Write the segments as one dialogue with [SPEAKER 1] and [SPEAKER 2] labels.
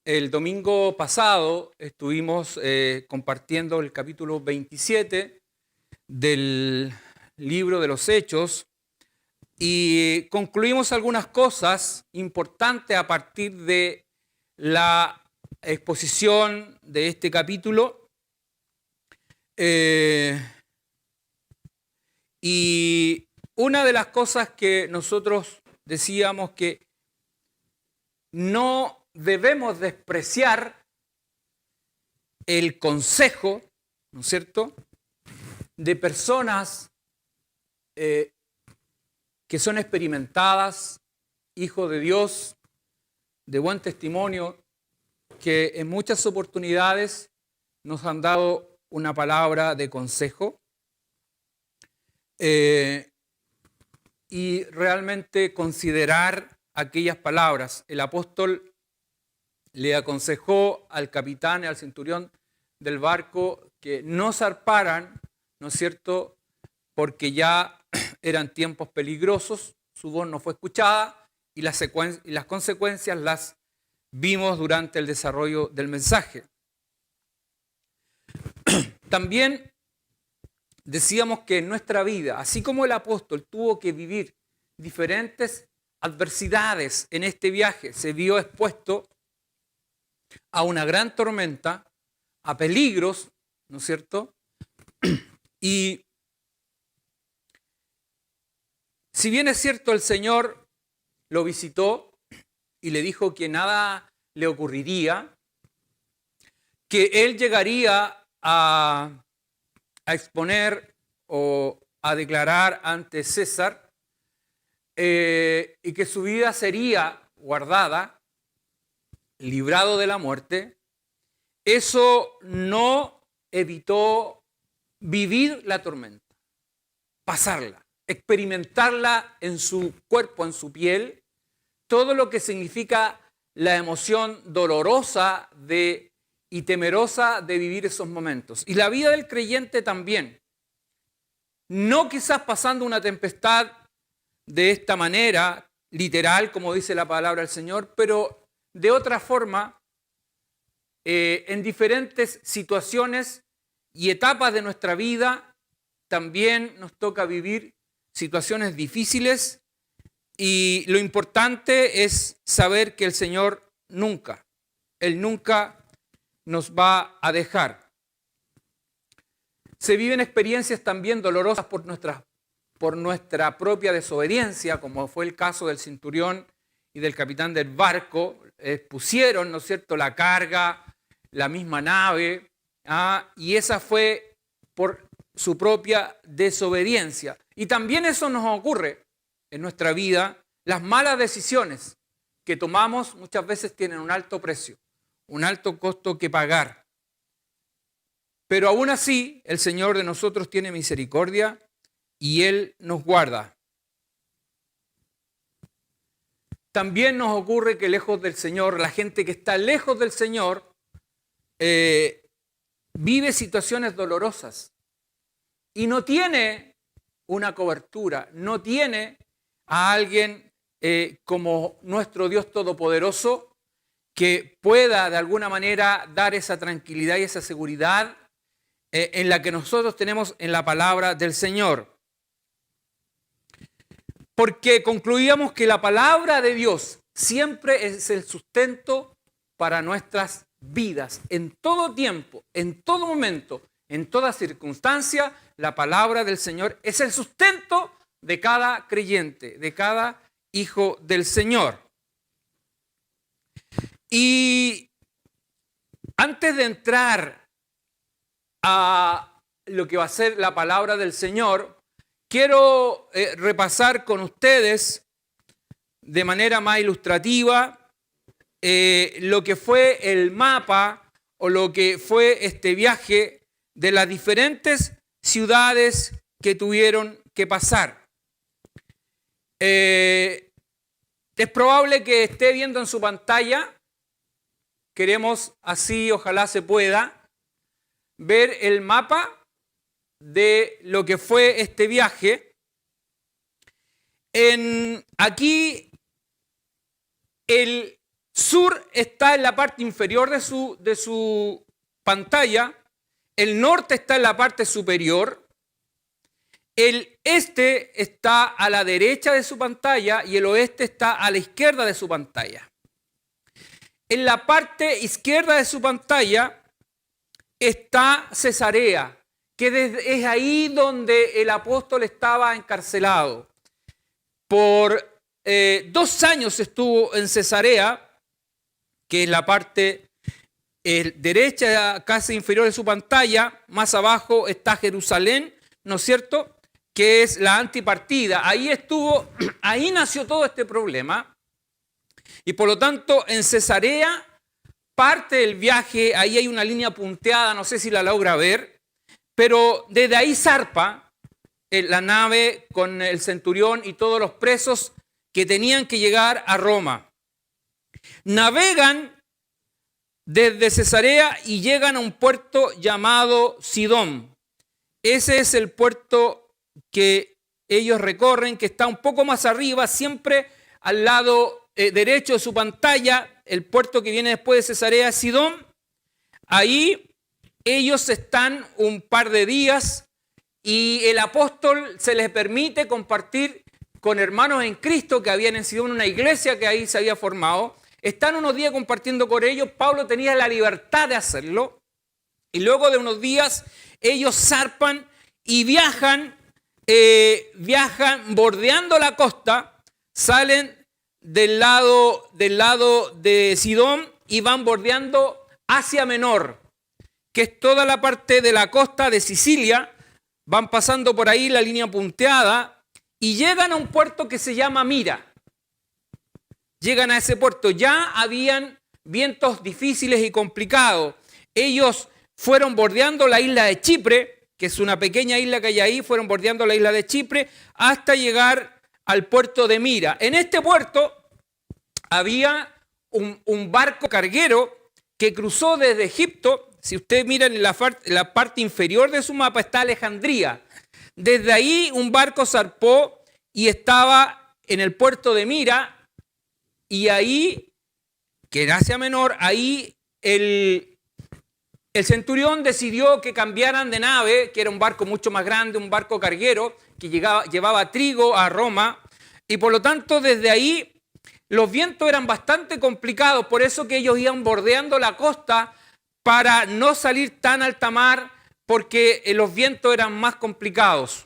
[SPEAKER 1] El domingo pasado estuvimos compartiendo el capítulo 27 del libro de los Hechos y concluimos algunas cosas importantes a partir de la exposición de este capítulo. Y una de las cosas que nosotros decíamos que no debemos despreciar el consejo, ¿no es cierto?, de personas que son experimentadas, hijos de Dios, de buen testimonio, que en muchas oportunidades nos han dado una palabra de consejo y realmente considerar aquellas palabras. El apóstol le aconsejó al capitán y al centurión del barco que no zarparan, ¿no es cierto?, porque ya eran tiempos peligrosos, su voz no fue escuchada y las consecuencias las vimos durante el desarrollo del mensaje. También decíamos que en nuestra vida, así como el apóstol tuvo que vivir diferentes adversidades en este viaje, se vio expuesto a una gran tormenta, a peligros, ¿no es cierto? Y si bien es cierto, el Señor lo visitó y le dijo que nada le ocurriría, que Él llegaría a exponer o a declarar ante César y que su vida sería guardada, librado de la muerte, eso no evitó vivir la tormenta, pasarla, experimentarla en su cuerpo, en su piel, todo lo que significa la emoción dolorosa y temerosa de vivir esos momentos. Y la vida del creyente también, no quizás pasando una tempestad de esta manera, literal, como dice la palabra del Señor, pero de otra forma, en diferentes situaciones y etapas de nuestra vida, también nos toca vivir situaciones difíciles y lo importante es saber que el Señor Él nunca nos va a dejar. Se viven experiencias también dolorosas por nuestra propia desobediencia, como fue el caso del centurión y del capitán del barco. Pusieron, ¿no es cierto?, la carga, la misma nave, y esa fue por su propia desobediencia. Y también eso nos ocurre en nuestra vida. Las malas decisiones que tomamos muchas veces tienen un alto precio, un alto costo que pagar. Pero aún así, el Señor de nosotros tiene misericordia y Él nos guarda. También nos ocurre que lejos del Señor, la gente que está lejos del Señor vive situaciones dolorosas y no tiene una cobertura, no tiene a alguien como nuestro Dios Todopoderoso que pueda de alguna manera dar esa tranquilidad y esa seguridad en la que nosotros tenemos en la palabra del Señor. Porque concluíamos que la palabra de Dios siempre es el sustento para nuestras vidas. En todo tiempo, en todo momento, en toda circunstancia, la palabra del Señor es el sustento de cada creyente, de cada hijo del Señor. Y antes de entrar a lo que va a ser la palabra del Señor, quiero repasar con ustedes de manera más ilustrativa lo que fue el mapa o lo que fue este viaje de las diferentes ciudades que tuvieron que pasar. Es probable que esté viendo en su pantalla, queremos así, ojalá se pueda, ver el mapa de lo que fue este viaje. Aquí el sur está en la parte inferior de su pantalla, el norte está en la parte superior, el este está a la derecha de su pantalla y el oeste está a la izquierda de su pantalla. En la parte izquierda de su pantalla está Cesarea, que es ahí donde el apóstol estaba encarcelado. Por 2 años estuvo en Cesarea, que es la parte derecha, casi inferior de su pantalla. Más abajo está Jerusalén, ¿no es cierto?, que es la antipartida. Ahí estuvo, ahí nació todo este problema. Y por lo tanto, en Cesarea, parte del viaje, ahí hay una línea punteada, no sé si la logra ver, pero desde ahí zarpa la nave con el centurión y todos los presos que tenían que llegar a Roma. Navegan desde Cesarea y llegan a un puerto llamado Sidón. Ese es el puerto que ellos recorren, que está un poco más arriba, siempre al lado derecho de su pantalla, el puerto que viene después de Cesarea, Sidón. Ahí ellos están un par de días y el apóstol se les permite compartir con hermanos en Cristo que habían en Sidón, una iglesia que ahí se había formado. Están unos días compartiendo con ellos. Pablo tenía la libertad de hacerlo. Y luego de unos días ellos zarpan y viajan bordeando la costa, salen del lado de Sidón y van bordeando Asia Menor, que es toda la parte de la costa de Sicilia. Van pasando por ahí la línea punteada y llegan a un puerto que se llama Mira. Llegan a ese puerto. Ya habían vientos difíciles y complicados. Ellos fueron bordeando la isla de Chipre, que es una pequeña isla que hay ahí, fueron bordeando la isla de Chipre hasta llegar al puerto de Mira. En este puerto había un barco carguero que cruzó desde Egipto. Si usted mira en la parte inferior de su mapa está Alejandría. Desde ahí un barco zarpó y estaba en el puerto de Mira, y ahí, que en Asia Menor, ahí el centurión decidió que cambiaran de nave, que era un barco mucho más grande, un barco carguero que llevaba trigo a Roma, y por lo tanto desde ahí los vientos eran bastante complicados, por eso que ellos iban bordeando la costa para no salir tan alta mar, porque los vientos eran más complicados.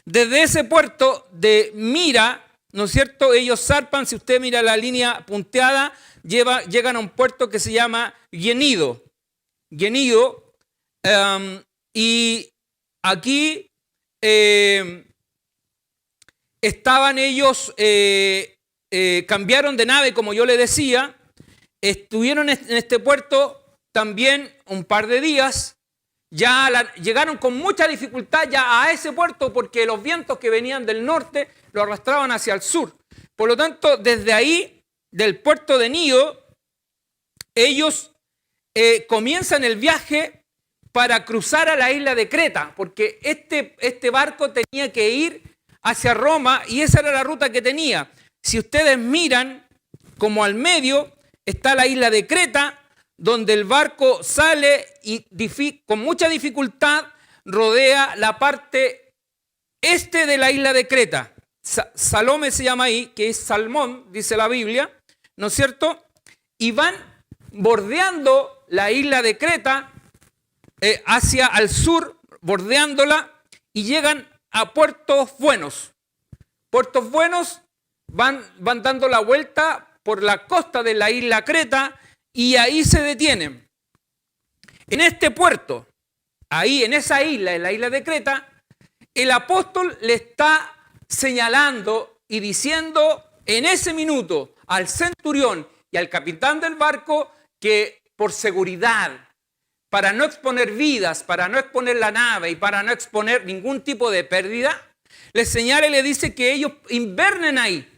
[SPEAKER 1] Desde ese puerto de Mira, ¿no es cierto?, ellos zarpan. Si usted mira la línea punteada, llegan a un puerto que se llama Genido. Y aquí estaban ellos, cambiaron de nave, como yo le decía, estuvieron en este puerto también un par de días. Llegaron con mucha dificultad ya a ese puerto porque los vientos que venían del norte lo arrastraban hacia el sur. Por lo tanto, desde ahí, del puerto de Nido, ellos comienzan el viaje para cruzar a la isla de Creta, porque este barco tenía que ir hacia Roma y esa era la ruta que tenía. Si ustedes miran, como al medio está la isla de Creta, donde el barco sale y con mucha dificultad rodea la parte este de la isla de Creta. Salome se llama ahí, que es Salmón, dice la Biblia, ¿no es cierto? Y van bordeando la isla de Creta hacia al sur, bordeándola, y llegan a Puertos Buenos. Puertos Buenos van dando la vuelta por la costa de la isla Creta y ahí se detienen. En este puerto, ahí en esa isla, en la isla de Creta, el apóstol le está señalando y diciendo en ese minuto al centurión y al capitán del barco que por seguridad, para no exponer vidas, para no exponer la nave y para no exponer ningún tipo de pérdida, les señala y le dice que ellos invernen ahí.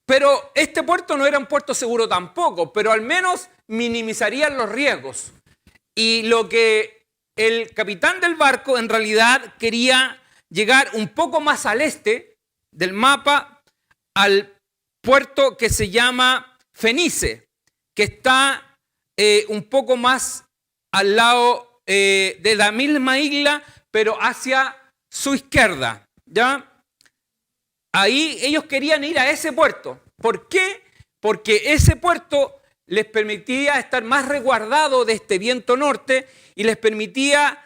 [SPEAKER 1] Pero este puerto no era un puerto seguro tampoco, pero al menos minimizarían los riesgos. Y lo que el capitán del barco en realidad quería llegar un poco más al este del mapa, al puerto que se llama Fenice, que está un poco más al lado de la misma isla, pero hacia su izquierda, ¿ya? Ahí ellos querían ir a ese puerto. ¿Por qué? Porque ese puerto les permitía estar más resguardado de este viento norte y les permitía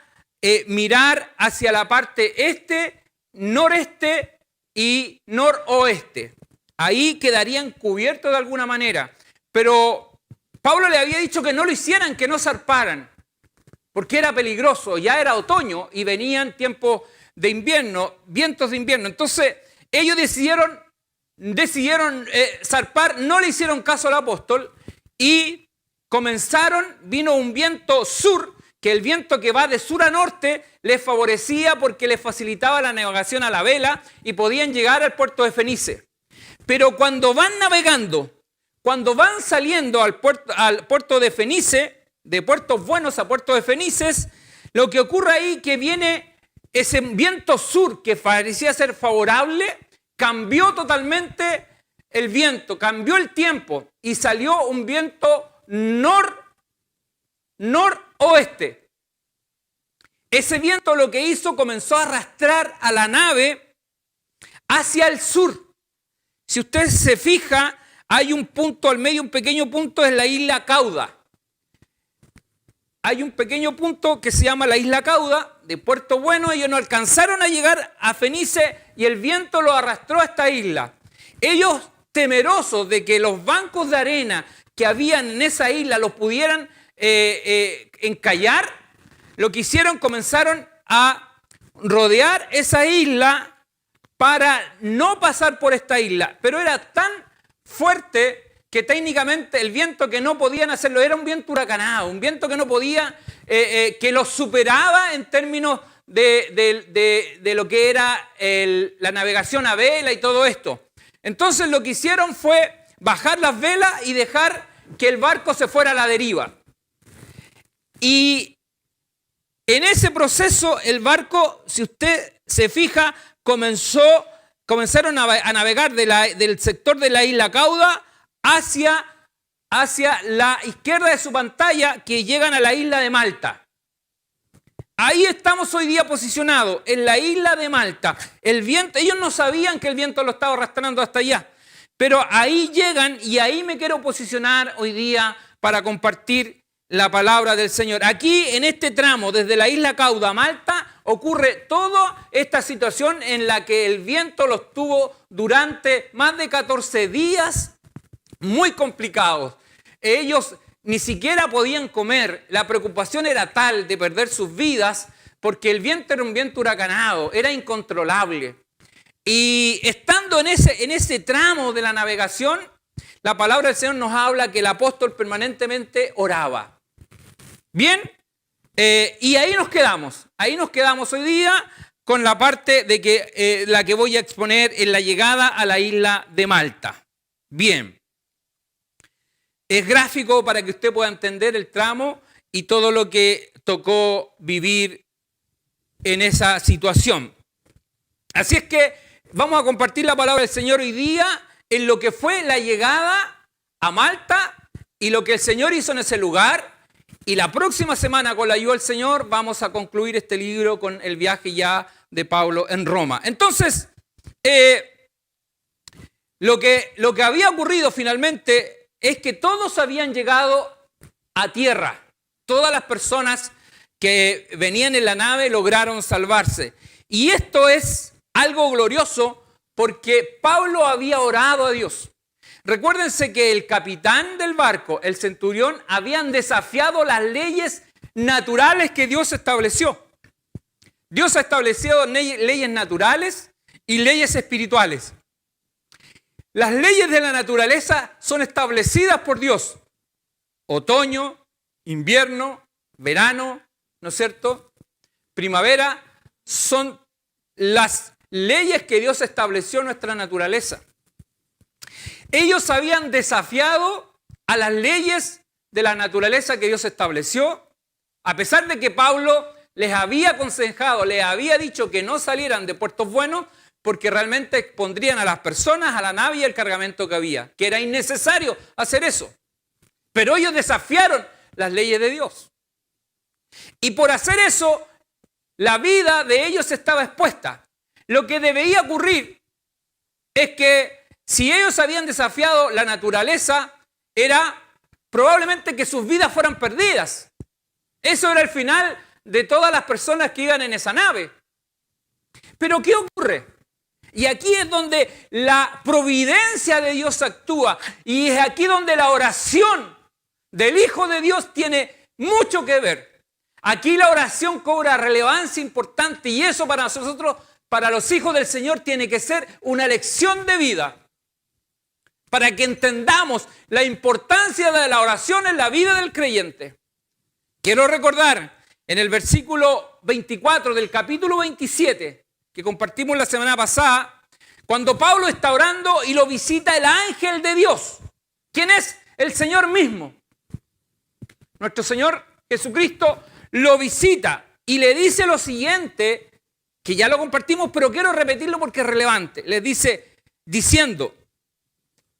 [SPEAKER 1] mirar hacia la parte este, noreste y noroeste. Ahí quedarían cubiertos de alguna manera. Pero Pablo le había dicho que no lo hicieran, que no zarparan, porque era peligroso. Ya era otoño y venían tiempos de invierno, vientos de invierno. Entonces ellos decidieron zarpar, no le hicieron caso al apóstol y vino un viento sur, que el viento que va de sur a norte les favorecía porque les facilitaba la navegación a la vela y podían llegar al puerto de Fenice. Pero cuando van navegando, cuando van saliendo al puerto de Fenice, de puertos buenos a puertos de Fenices, lo que ocurre ahí que viene ese viento sur que parecía ser favorable, cambió totalmente el viento, cambió el tiempo y salió un viento noroeste. Ese viento lo que hizo comenzó a arrastrar a la nave hacia el sur. Si usted se fija, hay un punto al medio, un pequeño punto, es la isla Cauda. Hay un pequeño punto que se llama la isla Cauda, de Puerto Bueno. Ellos no alcanzaron a llegar a Fenice y el viento los arrastró a esta isla. Ellos, temerosos de que los bancos de arena que habían en esa isla los pudieran encallar, lo que hicieron, comenzaron a rodear esa isla para no pasar por esta isla. Pero era tan fuerte que técnicamente el viento que no podían hacerlo, era un viento huracanado, un viento que no podía, que los superaba en términos de lo que era la navegación a vela y todo esto. Entonces lo que hicieron fue bajar las velas y dejar que el barco se fuera a la deriva. Y en ese proceso el barco, si usted se fija, comenzaron a navegar del sector de la isla Cauda hacia la izquierda de su pantalla, que llegan a la isla de Malta. Ahí estamos hoy día posicionados, en la isla de Malta. El viento, ellos no sabían que el viento lo estaba arrastrando hasta allá, pero ahí llegan y ahí me quiero posicionar hoy día para compartir la palabra del Señor. Aquí en este tramo, desde la isla Cauda a Malta, ocurre toda esta situación en la que el viento los tuvo durante más de 14 días muy complicados. Ellos ni siquiera podían comer. La preocupación era tal de perder sus vidas porque el viento era un viento huracanado, era incontrolable. Y estando en ese tramo de la navegación, la palabra del Señor nos habla que el apóstol permanentemente oraba. Bien, y ahí nos quedamos hoy día con la parte de que la que voy a exponer en la llegada a la isla de Malta. Bien, es gráfico para que usted pueda entender el tramo y todo lo que tocó vivir en esa situación. Así es que vamos a compartir la palabra del Señor hoy día en lo que fue la llegada a Malta y lo que el Señor hizo en ese lugar. Y la próxima semana, con la ayuda del Señor, vamos a concluir este libro con el viaje ya de Pablo en Roma. Entonces, lo que había ocurrido finalmente es que todos habían llegado a tierra. Todas las personas que venían en la nave lograron salvarse. Y esto es algo glorioso porque Pablo había orado a Dios. Recuérdense que el capitán del barco, el centurión, habían desafiado las leyes naturales que Dios estableció. Dios ha establecido leyes naturales y leyes espirituales. Las leyes de la naturaleza son establecidas por Dios. Otoño, invierno, verano, ¿no es cierto? Primavera, son las leyes que Dios estableció en nuestra naturaleza. Ellos habían desafiado a las leyes de la naturaleza que Dios estableció, a pesar de que Pablo les había aconsejado, les había dicho que no salieran de puertos buenos, porque realmente expondrían a las personas a la nave y el cargamento que había, que era innecesario hacer eso. Pero ellos desafiaron las leyes de Dios. Y por hacer eso, la vida de ellos estaba expuesta. Lo que debía ocurrir es que si ellos habían desafiado la naturaleza, era probablemente que sus vidas fueran perdidas. Eso era el final de todas las personas que iban en esa nave. Pero ¿qué ocurre? Y aquí es donde la providencia de Dios actúa. Y es aquí donde la oración del Hijo de Dios tiene mucho que ver. Aquí la oración cobra relevancia importante y eso para nosotros, para los hijos del Señor, tiene que ser una lección de vida. Para que entendamos la importancia de la oración en la vida del creyente. Quiero recordar en el versículo 24 del capítulo 27, que compartimos la semana pasada, cuando Pablo está orando y lo visita el ángel de Dios. ¿Quién es? El Señor mismo. Nuestro Señor Jesucristo lo visita y le dice lo siguiente, que ya lo compartimos, pero quiero repetirlo porque es relevante. Le dice, diciendo,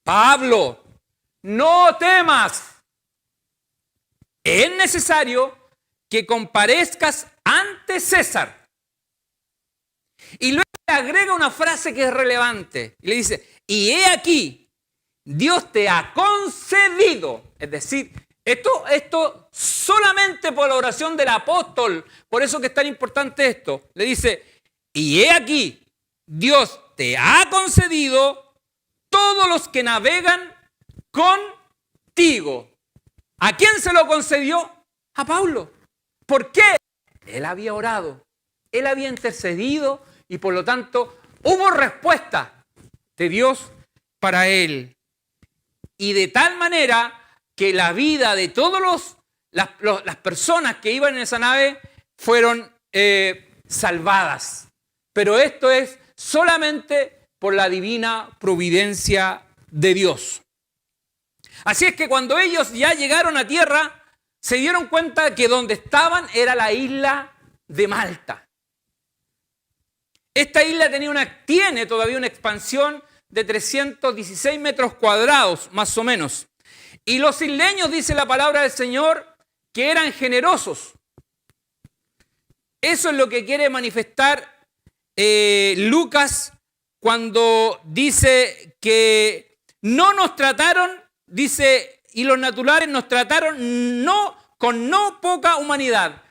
[SPEAKER 1] Pablo, no temas. Es necesario que comparezcas ante César. Y luego le agrega una frase que es relevante. Y le dice, y he aquí, Dios te ha concedido. Es decir, esto solamente por la oración del apóstol. Por eso que es tan importante esto. Le dice, y he aquí, Dios te ha concedido todos los que navegan contigo. ¿A quién se lo concedió? A Pablo. ¿Por qué? Él había orado, él había intercedido y por lo tanto hubo respuesta de Dios para él. Y de tal manera que la vida de todas las personas que iban en esa nave fueron salvadas. Pero esto es solamente por la divina providencia de Dios. Así es que cuando ellos ya llegaron a tierra, se dieron cuenta que donde estaban era la isla de Malta. Esta isla tiene todavía una expansión de 316 metros cuadrados, más o menos. Y los isleños, dice la palabra del Señor, que eran generosos. Eso es lo que quiere manifestar Lucas cuando dice que no nos trataron, dice, y los naturales nos trataron con no poca humanidad.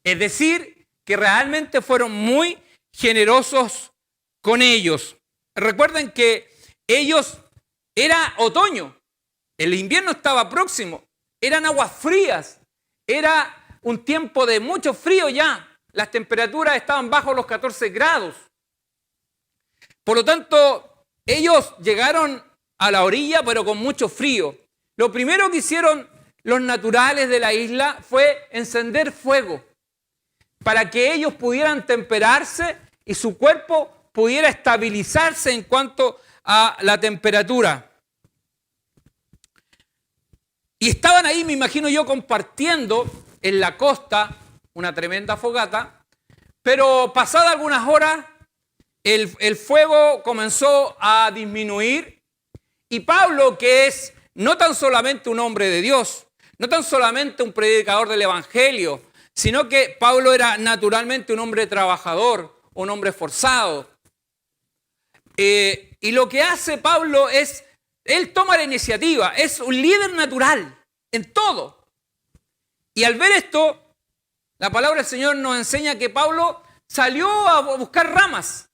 [SPEAKER 1] Es decir, que realmente fueron muy generosos con ellos. Recuerden que era otoño, el invierno estaba próximo, eran aguas frías, era un tiempo de mucho frío ya, las temperaturas estaban bajo los 14 grados. Por lo tanto, ellos llegaron a la orilla, pero con mucho frío. Lo primero que hicieron los naturales de la isla fue encender fuego para que ellos pudieran temperarse y su cuerpo pudiera estabilizarse en cuanto a la temperatura. Y estaban ahí, me imagino yo, compartiendo en la costa una tremenda fogata, pero pasadas algunas horas el fuego comenzó a disminuir y Pablo, que es no tan solamente un hombre de Dios, no tan solamente un predicador del Evangelio, sino que Pablo era naturalmente un hombre trabajador, un hombre esforzado. Y lo que hace Pablo es, él toma la iniciativa, es un líder natural en todo. Y al ver esto, la palabra del Señor nos enseña que Pablo salió a buscar ramas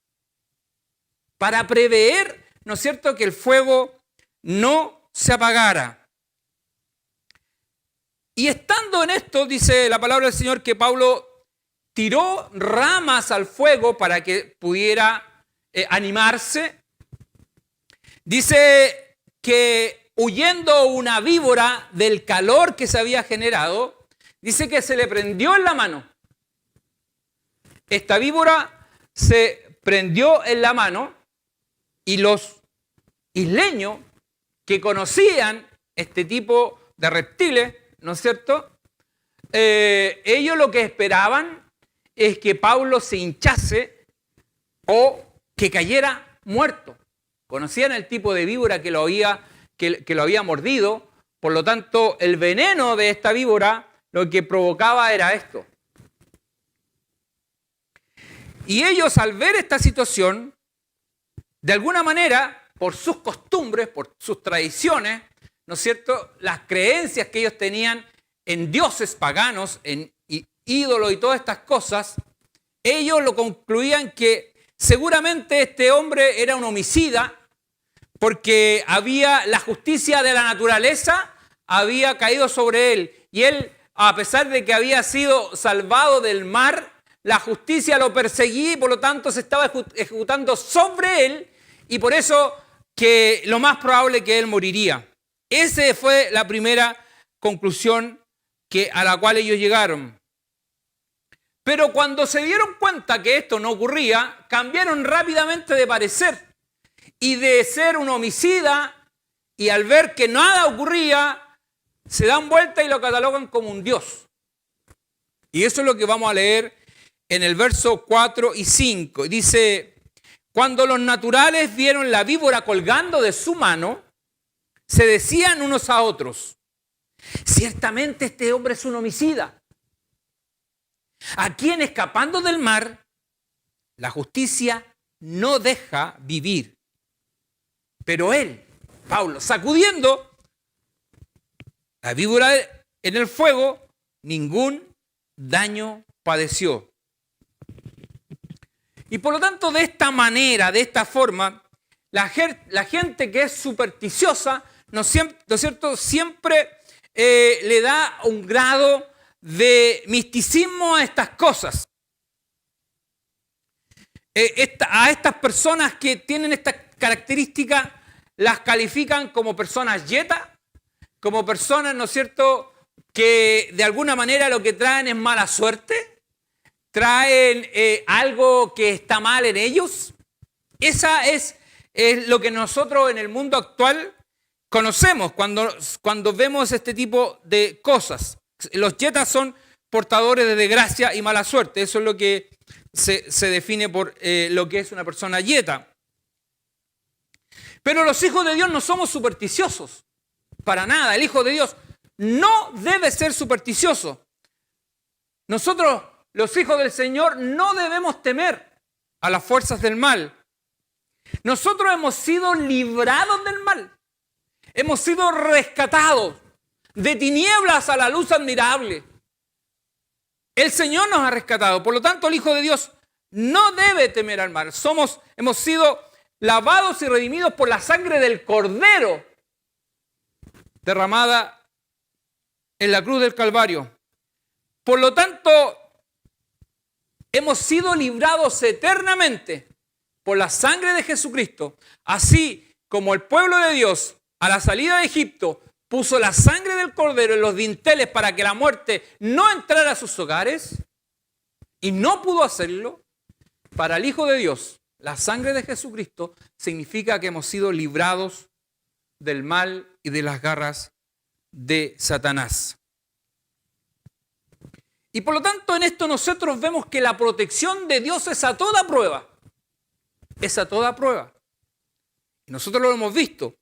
[SPEAKER 1] para prever, ¿no es cierto?, que el fuego no se apagara. Y estando en esto, dice la palabra del Señor, que Pablo tiró ramas al fuego para que pudiera animarse. Dice que huyendo una víbora del calor que se había generado, dice que se le prendió en la mano. Esta víbora se prendió en la mano y los isleños que conocían este tipo de reptiles, ¿no es cierto? Ellos lo que esperaban es que Pablo se hinchase o que cayera muerto. Conocían el tipo de víbora que lo había mordido, por lo tanto el veneno de esta víbora lo que provocaba era esto. Y ellos, al ver esta situación, de alguna manera, por sus costumbres, por sus tradiciones, ¿no es cierto?, las creencias que ellos tenían en dioses paganos, en ídolos y todas estas cosas, ellos lo concluían que seguramente este hombre era un homicida, porque la justicia de la naturaleza había caído sobre él. Y él, a pesar de que había sido salvado del mar, la justicia lo perseguía y por lo tanto se estaba ejecutando sobre él, y por eso que lo más probable que él moriría. Esa fue la primera conclusión a la cual ellos llegaron. Pero cuando se dieron cuenta que esto no ocurría, cambiaron rápidamente de parecer. Y de ser un homicida, y al ver que nada ocurría, se dan vuelta y lo catalogan como un dios. Y eso es lo que vamos a leer en el verso 4 y 5. Dice: cuando los naturales vieron la víbora colgando de su mano, se decían unos a otros: ciertamente este hombre es un homicida, a quien, escapando del mar, la justicia no deja vivir. Pero él, Pablo, sacudiendo la víbora en el fuego, ningún daño padeció. Y por lo tanto, de esta manera, de esta forma, la gente que es supersticiosa, ¿no es cierto?, siempre le da un grado de misticismo a estas cosas. A estas personas que tienen estas características las califican como personas yetas, como personas, ¿no es cierto?, que de alguna manera lo que traen es mala suerte, traen algo que está mal en ellos. Esa es lo que nosotros en el mundo actual conocemos cuando vemos este tipo de cosas. Los yetas son portadores de desgracia y mala suerte. Eso es lo que se define por lo que es una persona yeta. Pero los hijos de Dios no somos supersticiosos, para nada. El hijo de Dios no debe ser supersticioso. Nosotros, los hijos del Señor, no debemos temer a las fuerzas del mal. Nosotros hemos sido librados del mal. Hemos sido rescatados de tinieblas a la luz admirable. El Señor nos ha rescatado. Por lo tanto, el Hijo de Dios no debe temer al mal. Hemos sido lavados y redimidos por la sangre del Cordero derramada en la cruz del Calvario. Por lo tanto, hemos sido librados eternamente por la sangre de Jesucristo, así como el pueblo de Dios a la salida de Egipto puso la sangre del Cordero en los dinteles para que la muerte no entrara a sus hogares y no pudo hacerlo. Para el Hijo de Dios, la sangre de Jesucristo significa que hemos sido librados del mal y de las garras de Satanás. Y por lo tanto, en esto nosotros vemos que la protección de Dios es a toda prueba. Es a toda prueba. Nosotros lo hemos visto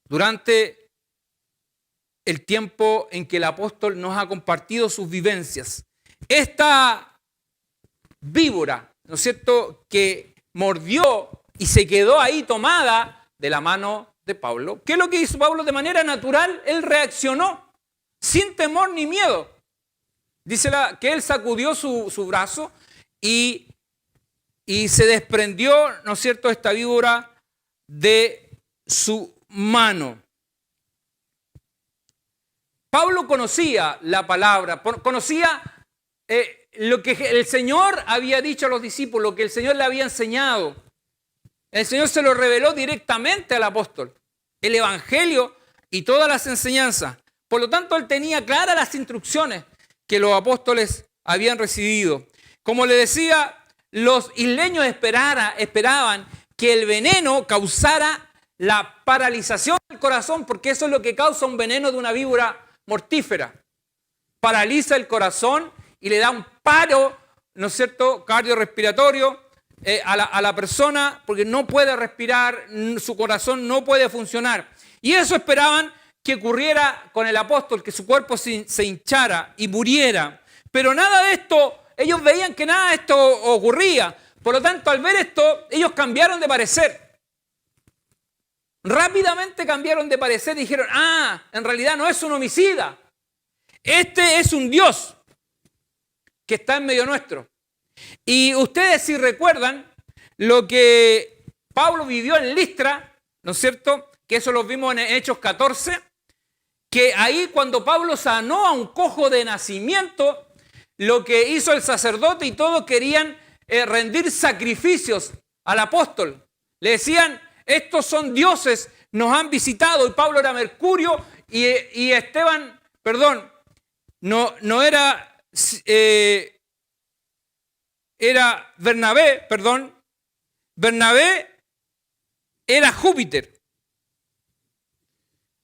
[SPEAKER 1] durante el tiempo en que el apóstol nos ha compartido sus vivencias. Esta víbora, ¿no es cierto?, que mordió y se quedó ahí tomada de la mano de Pablo. ¿Qué es lo que hizo Pablo? De manera natural, él reaccionó sin temor ni miedo. Dice que él sacudió su brazo y se desprendió, ¿no es cierto?, esta víbora de su mano. Pablo conocía la palabra, conocía lo que el Señor había dicho a los discípulos, lo que el Señor le había enseñado. El Señor se lo reveló directamente al apóstol, el Evangelio y todas las enseñanzas. Por lo tanto, él tenía claras las instrucciones que los apóstoles habían recibido. Como le decía, los isleños esperaban que el veneno causara la paralización del corazón, porque eso es lo que causa un veneno de una víbora mortífera. Paraliza el corazón y le da un paro, ¿no es cierto?, cardiorrespiratorio, a la persona porque no puede respirar, su corazón no puede funcionar. Y eso esperaban que ocurriera con el apóstol, que su cuerpo se hinchara y muriera. Pero nada de esto, ellos veían que nada de esto ocurría. Por lo tanto, al ver esto, ellos cambiaron de parecer. Rápidamente cambiaron de parecer y dijeron, en realidad no es un homicida. Este es un Dios que está en medio nuestro. Y ustedes si recuerdan lo que Pablo vivió en Listra, ¿no es cierto? Que eso lo vimos en Hechos 14, que ahí cuando Pablo sanó a un cojo de nacimiento, lo que hizo el sacerdote y todos querían rendir sacrificios al apóstol. Le decían, estos son dioses, nos han visitado, y Pablo era Mercurio y Esteban, no era, era Bernabé, Bernabé era Júpiter.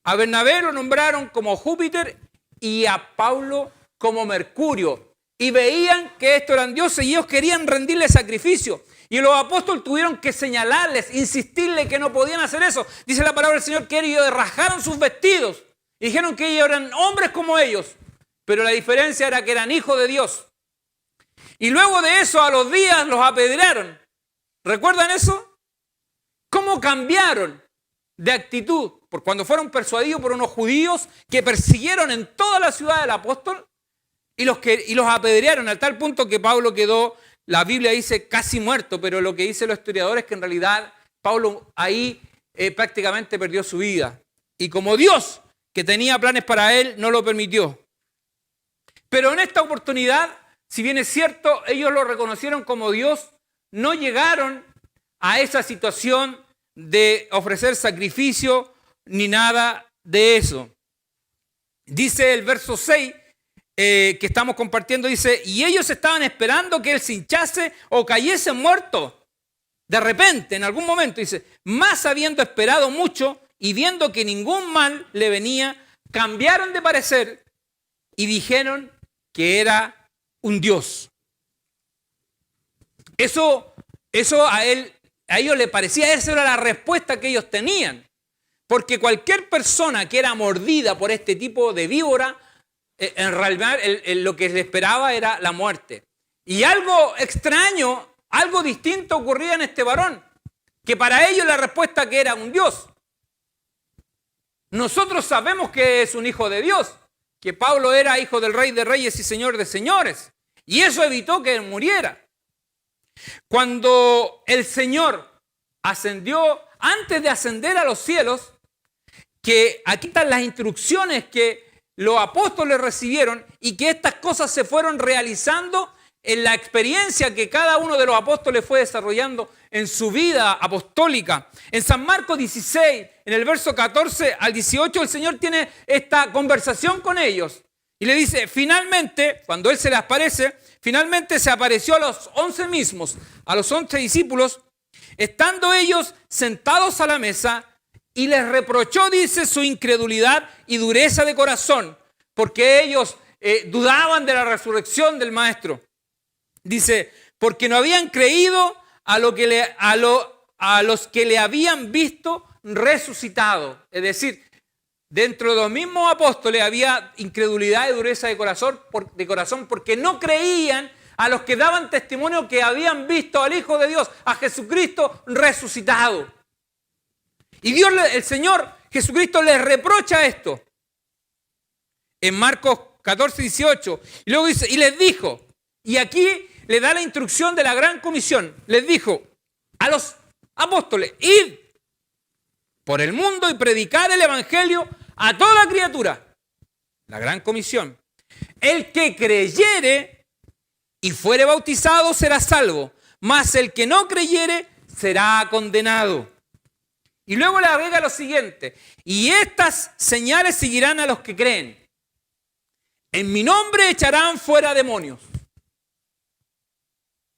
[SPEAKER 1] A Bernabé lo nombraron como Júpiter y a Pablo como Mercurio. Y veían que estos eran dioses y ellos querían rendirle sacrificio. Y los apóstoles tuvieron que señalarles, insistirles que no podían hacer eso. Dice la palabra del Señor que ellos rasgaron sus vestidos y dijeron que ellos eran hombres como ellos. Pero la diferencia era que eran hijos de Dios. Y luego de eso, a los días, los apedrearon. ¿Recuerdan eso? ¿Cómo cambiaron de actitud? Por cuando fueron persuadidos por unos judíos que persiguieron en toda la ciudad del apóstol y los apedrearon al tal punto que Pablo quedó, la Biblia dice, casi muerto, pero lo que dicen los historiadores es que en realidad Pablo ahí prácticamente perdió su vida. Y como Dios, que tenía planes para él, no lo permitió. Pero en esta oportunidad, si bien es cierto, ellos lo reconocieron como Dios, no llegaron a esa situación de ofrecer sacrificio ni nada de eso. Dice el verso 6 que estamos compartiendo, dice, y ellos estaban esperando que él se hinchase o cayese muerto. De repente, en algún momento, dice, más habiendo esperado mucho y viendo que ningún mal le venía, cambiaron de parecer y dijeron que era un Dios. Eso a ellos les parecía, esa era la respuesta que ellos tenían. Porque cualquier persona que era mordida por este tipo de víbora, en realidad lo que les esperaba era la muerte. Y algo extraño, algo distinto ocurría en este varón, que para ellos la respuesta que era un Dios. Nosotros sabemos que es un hijo de Dios, que Pablo era hijo del Rey de Reyes y Señor de Señores, y eso evitó que él muriera. Cuando el Señor ascendió, antes de ascender a los cielos, que aquí están las instrucciones que los apóstoles recibieron y que estas cosas se fueron realizando en la experiencia que cada uno de los apóstoles fue desarrollando en su vida apostólica. En San Marcos 16, en el verso 14 al 18, el Señor tiene esta conversación con ellos y le dice, finalmente, cuando Él se les aparece, finalmente se apareció a los 11 mismos, a los 11 discípulos, estando ellos sentados a la mesa, y les reprochó, dice, su incredulidad y dureza de corazón, porque ellos dudaban de la resurrección del Maestro. Dice, porque no habían creído a los que le habían visto resucitado. Es decir, dentro de los mismos apóstoles había incredulidad y dureza de corazón porque no creían a los que daban testimonio que habían visto al Hijo de Dios, a Jesucristo resucitado. Y Dios, el Señor Jesucristo les reprocha esto. En Marcos 14, 18. Y luego dice, y les dijo, y aquí le da la instrucción de la gran comisión. Les dijo a los apóstoles, id por el mundo y predicar el evangelio a toda criatura. La gran comisión. El que creyere y fuere bautizado será salvo, mas el que no creyere será condenado. Y luego le agrega lo siguiente, y estas señales seguirán a los que creen. En mi nombre echarán fuera demonios.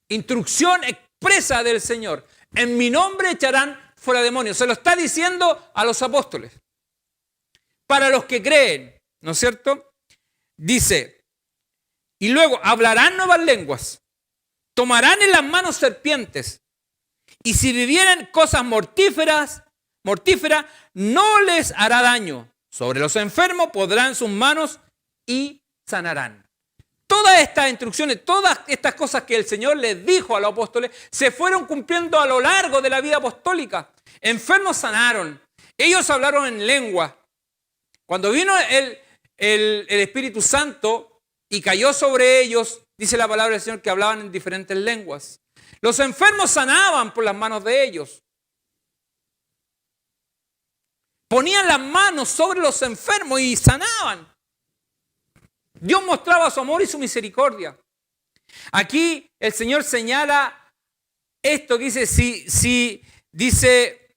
[SPEAKER 1] Instrucción expresa del Señor. En mi nombre echarán fuera demonios. Se lo está diciendo a los apóstoles. Para los que creen, ¿no es cierto? Dice, y luego hablarán nuevas lenguas, tomarán en las manos serpientes, Y si vivieren cosas mortíferas, no les hará daño. Sobre los enfermos podrán sus manos y sanarán. Todas estas instrucciones, todas estas cosas que el Señor les dijo a los apóstoles, se fueron cumpliendo a lo largo de la vida apostólica. Enfermos sanaron. Ellos hablaron en lengua. Cuando vino el Espíritu Santo y cayó sobre ellos, dice la palabra del Señor que hablaban en diferentes lenguas. Los enfermos sanaban por las manos de ellos. Ponían las manos sobre los enfermos y sanaban. Dios mostraba su amor y su misericordia. Aquí el Señor señala esto que dice,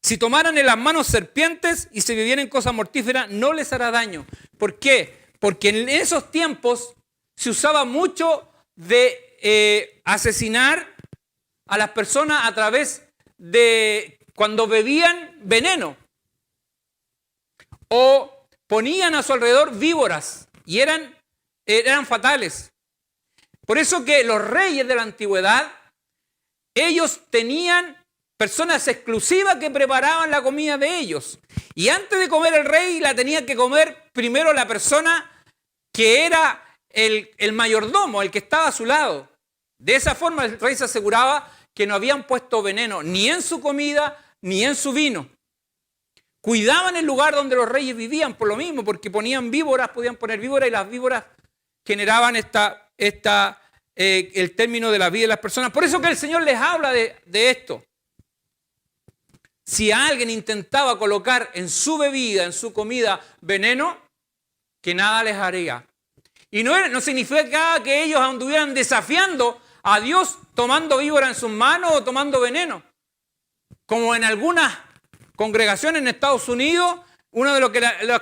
[SPEAKER 1] si tomaran en las manos serpientes y se bebieren cosas mortíferas, no les hará daño. ¿Por qué? Porque en esos tiempos se usaba mucho de asesinar a las personas a través de cuando bebían veneno o ponían a su alrededor víboras y eran fatales. Por eso que los reyes de la antigüedad, ellos tenían personas exclusivas que preparaban la comida de ellos. Y antes de comer el rey, la tenía que comer primero la persona que era el mayordomo, el que estaba a su lado. De esa forma el rey se aseguraba que no habían puesto veneno ni en su comida ni en su vino. Cuidaban el lugar donde los reyes vivían por lo mismo, porque ponían víboras, podían poner víboras y las víboras generaban el término de la vida de las personas. Por eso que el Señor les habla de esto. Si alguien intentaba colocar en su bebida, en su comida, veneno, que nada les haría. Y no significa que ellos anduvieran desafiando a Dios tomando víbora en sus manos o tomando veneno. Como en algunas congregaciones en Estados Unidos, uno de los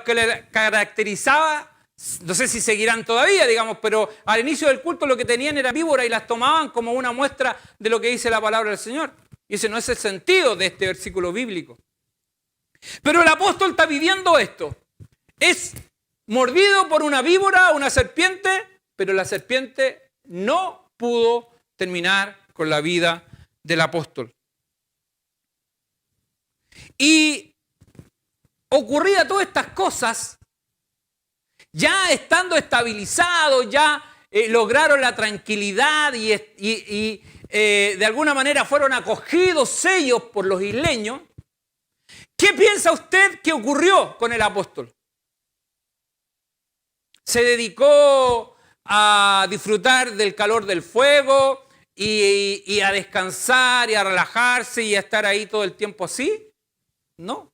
[SPEAKER 1] que le caracterizaba, no sé si seguirán todavía, digamos, pero al inicio del culto lo que tenían era víbora y las tomaban como una muestra de lo que dice la palabra del Señor. Y ese no es el sentido de este versículo bíblico. Pero el apóstol está viviendo esto. Es mordido por una víbora, una serpiente, pero la serpiente no pudo terminar con la vida del apóstol. Y ocurrida todas estas cosas, ya estando estabilizados, ya lograron la tranquilidad y de alguna manera fueron acogidos ellos por los isleños. ¿Qué piensa usted que ocurrió con el apóstol? ¿Se dedicó a disfrutar del calor del fuego y a descansar y a relajarse y a estar ahí todo el tiempo así? No.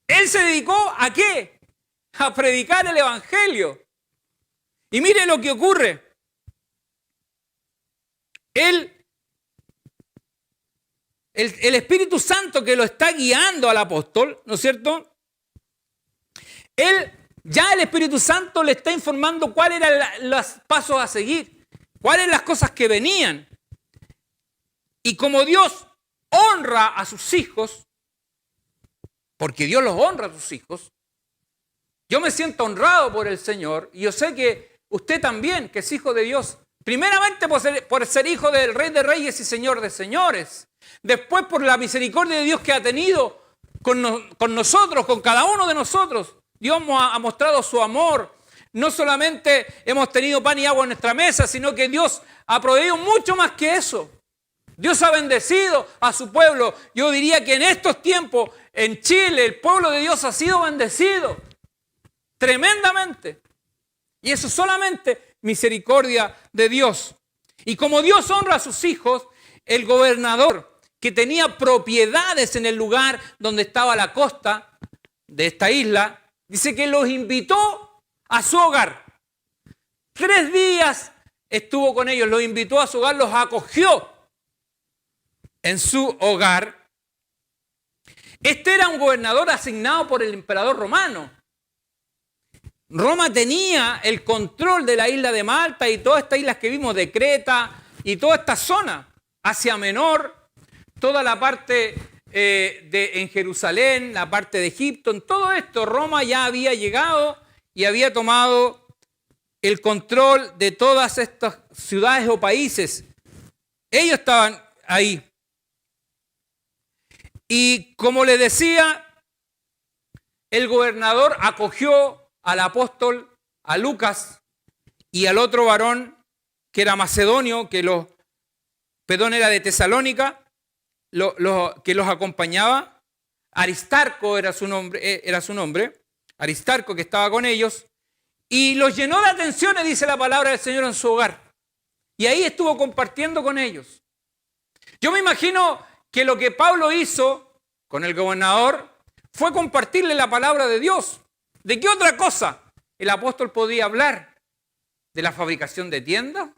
[SPEAKER 1] Él se dedicó ¿a qué? A predicar el evangelio. Y mire lo que ocurre. El Espíritu Santo que lo está guiando al apóstol, ¿no es cierto? Ya el Espíritu Santo le está informando cuáles eran los pasos a seguir, cuáles las cosas que venían. Y como Dios honra a sus hijos, porque Dios los honra a sus hijos, yo me siento honrado por el Señor y yo sé que usted también, que es hijo de Dios, primeramente por ser hijo del Rey de Reyes y Señor de Señores, después por la misericordia de Dios que ha tenido con nosotros, con cada uno de nosotros. Dios ha mostrado su amor. No solamente hemos tenido pan y agua en nuestra mesa, sino que Dios ha proveído mucho más que eso. Dios ha bendecido a su pueblo. Yo diría que en estos tiempos, en Chile, el pueblo de Dios ha sido bendecido tremendamente. Y eso es solamente misericordia de Dios. Y como Dios honra a sus hijos, el gobernador que tenía propiedades en el lugar donde estaba la costa de esta isla, dice que los invitó a su hogar. 3 días estuvo con ellos, los invitó a su hogar, los acogió en su hogar. Este era un gobernador asignado por el emperador romano. Roma tenía el control de la isla de Malta y todas estas islas que vimos de Creta y toda esta zona, Asia Menor, toda la parte en Jerusalén, la parte de Egipto, en todo esto Roma ya había llegado y había tomado el control de todas estas ciudades o países. Ellos estaban ahí. Y como les decía, el gobernador acogió al apóstol, a Lucas y al otro varón que era macedonio, era de Tesalónica, que los acompañaba. Aristarco era su nombre, Aristarco que estaba con ellos, y los llenó de atenciones, dice la palabra del Señor, en su hogar. Y ahí estuvo compartiendo con ellos. Yo me imagino que lo que Pablo hizo con el gobernador fue compartirle la palabra de Dios. ¿De qué otra cosa el apóstol podía hablar? ¿De la fabricación de tiendas?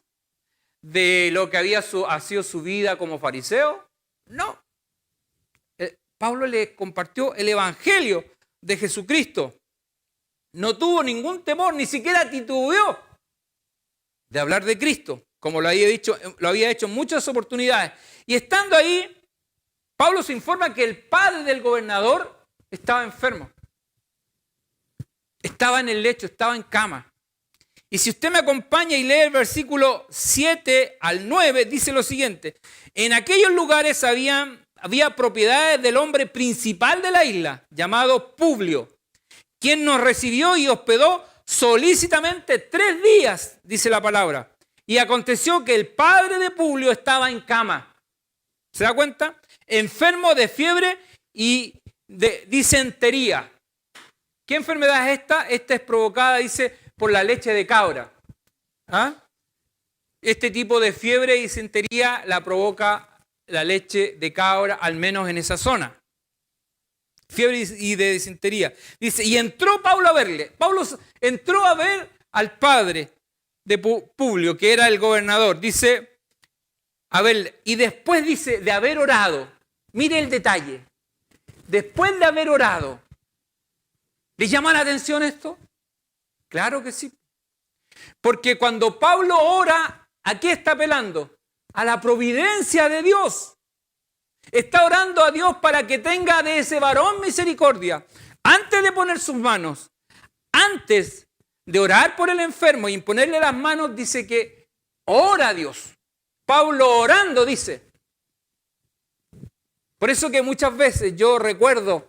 [SPEAKER 1] ¿De lo que había sido su vida como fariseo? No. Pablo le compartió el evangelio de Jesucristo. No tuvo ningún temor, ni siquiera titubeó de hablar de Cristo, como lo había hecho en muchas oportunidades. Y estando ahí, Pablo se informa que el padre del gobernador estaba enfermo. Estaba en el lecho, estaba en cama. Y si usted me acompaña y lee el versículo 7 al 9, dice lo siguiente: en aquellos lugares había propiedades del hombre principal de la isla, llamado Publio, quien nos recibió y hospedó solícitamente 3 días, dice la palabra. Y aconteció que el padre de Publio estaba en cama. ¿Se da cuenta? Enfermo de fiebre y de disentería. ¿Qué enfermedad es esta? Esta es provocada, dice, por la leche de cabra. ¿Ah? Este tipo de fiebre y disentería la provoca la leche de cabra, al menos en esa zona. Fiebre y de disentería. Dice, y entró Pablo a verle. Pablo entró a ver al padre de Publio, que era el gobernador. Dice, a ver, y después dice, de haber orado. Mire el detalle. Después de haber orado. ¿Le llama la atención esto? Claro que sí. Porque cuando Pablo ora, ¿a qué está apelando? A la providencia de Dios. Está orando a Dios para que tenga de ese varón misericordia. Antes de poner sus manos, antes de orar por el enfermo y imponerle las manos, dice que ora a Dios. Pablo orando dice. Por eso que muchas veces yo recuerdo,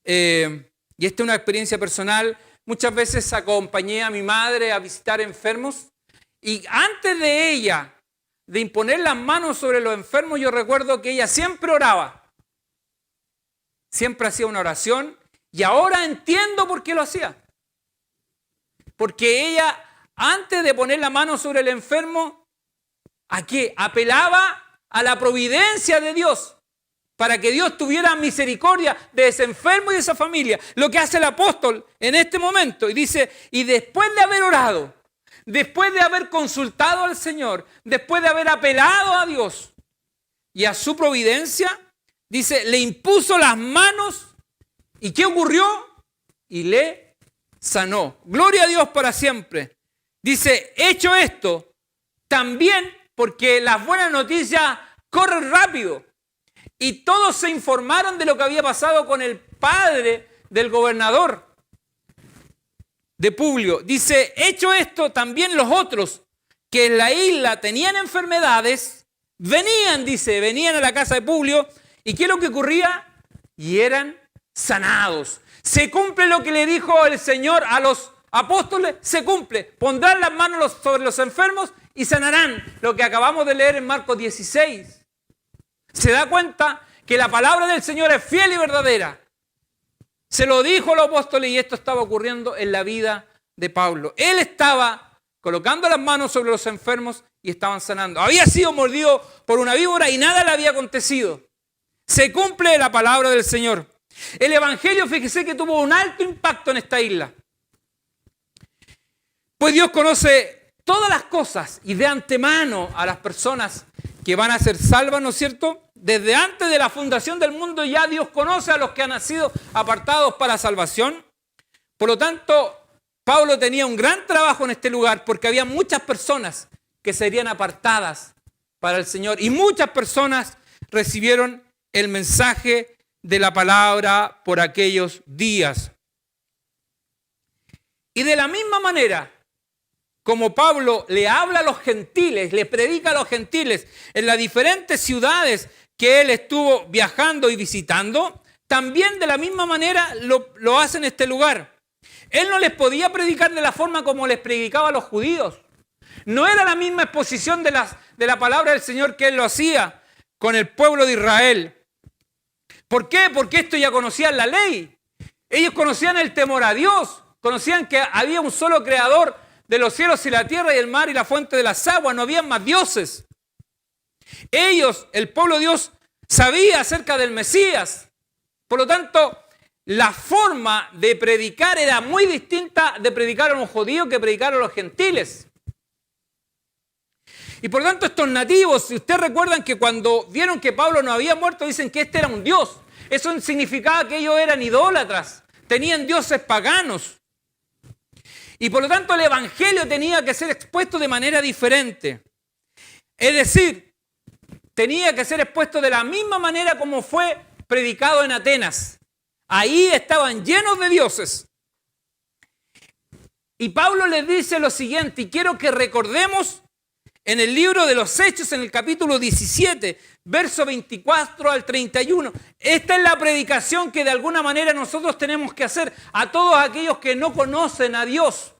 [SPEAKER 1] y esta es una experiencia personal, muchas veces acompañé a mi madre a visitar enfermos y antes de ella de imponer las manos sobre los enfermos, yo recuerdo que ella siempre oraba. Siempre hacía una oración y ahora entiendo por qué lo hacía. Porque ella, antes de poner la mano sobre el enfermo, ¿a qué? Apelaba a la providencia de Dios para que Dios tuviera misericordia de ese enfermo y de esa familia. Lo que hace el apóstol en este momento. Y dice, y después de haber orado, después de haber consultado al Señor, después de haber apelado a Dios y a su providencia, dice, le impuso las manos. ¿Y qué ocurrió? Y le sanó. Gloria a Dios para siempre. Dice, hecho esto, también porque las buenas noticias corren rápido. Y todos se informaron de lo que había pasado con el padre del gobernador de Publio. Dice, hecho esto, también los otros que en la isla tenían enfermedades, venían a la casa de Publio. ¿Y qué es lo que ocurría? Y eran sanados. Se cumple lo que le dijo el Señor a los apóstoles, se cumple. Pondrán las manos sobre los enfermos y sanarán. Lo que acabamos de leer en Marcos 16. ¿Se da cuenta que la palabra del Señor es fiel y verdadera? Se lo dijo a los apóstoles y esto estaba ocurriendo en la vida de Pablo. Él estaba colocando las manos sobre los enfermos y estaban sanando. Había sido mordido por una víbora y nada le había acontecido. Se cumple la palabra del Señor. El evangelio, fíjese que tuvo un alto impacto en esta isla. Pues Dios conoce todas las cosas y de antemano a las personas que van a ser salvas, ¿no es cierto? Desde antes de la fundación del mundo ya Dios conoce a los que han sido apartados para salvación. Por lo tanto, Pablo tenía un gran trabajo en este lugar porque había muchas personas que serían apartadas para el Señor y muchas personas recibieron el mensaje de la palabra por aquellos días. Y de la misma manera, como Pablo le habla a los gentiles, le predica a los gentiles en las diferentes ciudades que él estuvo viajando y visitando, también de la misma manera lo hace en este lugar. Él no les podía predicar de la forma como les predicaba a los judíos. No era la misma exposición de la palabra del Señor que él lo hacía con el pueblo de Israel. ¿Por qué? Porque estos ya conocían la ley. Ellos conocían el temor a Dios. Conocían que había un solo creador de los cielos y la tierra y el mar y la fuente de las aguas. No había más dioses. Ellos, el pueblo de Dios, sabía acerca del Mesías. Por lo tanto, la forma de predicar era muy distinta de predicar a los judíos que predicar a los gentiles. Y por lo tanto, estos nativos, si ustedes recuerdan que cuando vieron que Pablo no había muerto, dicen que este era un dios. Eso significaba que ellos eran idólatras, tenían dioses paganos. Y por lo tanto, el evangelio tenía que ser expuesto de manera diferente. Es decir, tenía que ser expuesto de la misma manera como fue predicado en Atenas. Ahí estaban llenos de dioses. Y Pablo les dice lo siguiente, y quiero que recordemos en el libro de los Hechos, en el capítulo 17, verso 24 al 31. Esta es la predicación que de alguna manera nosotros tenemos que hacer a todos aquellos que no conocen a Dios.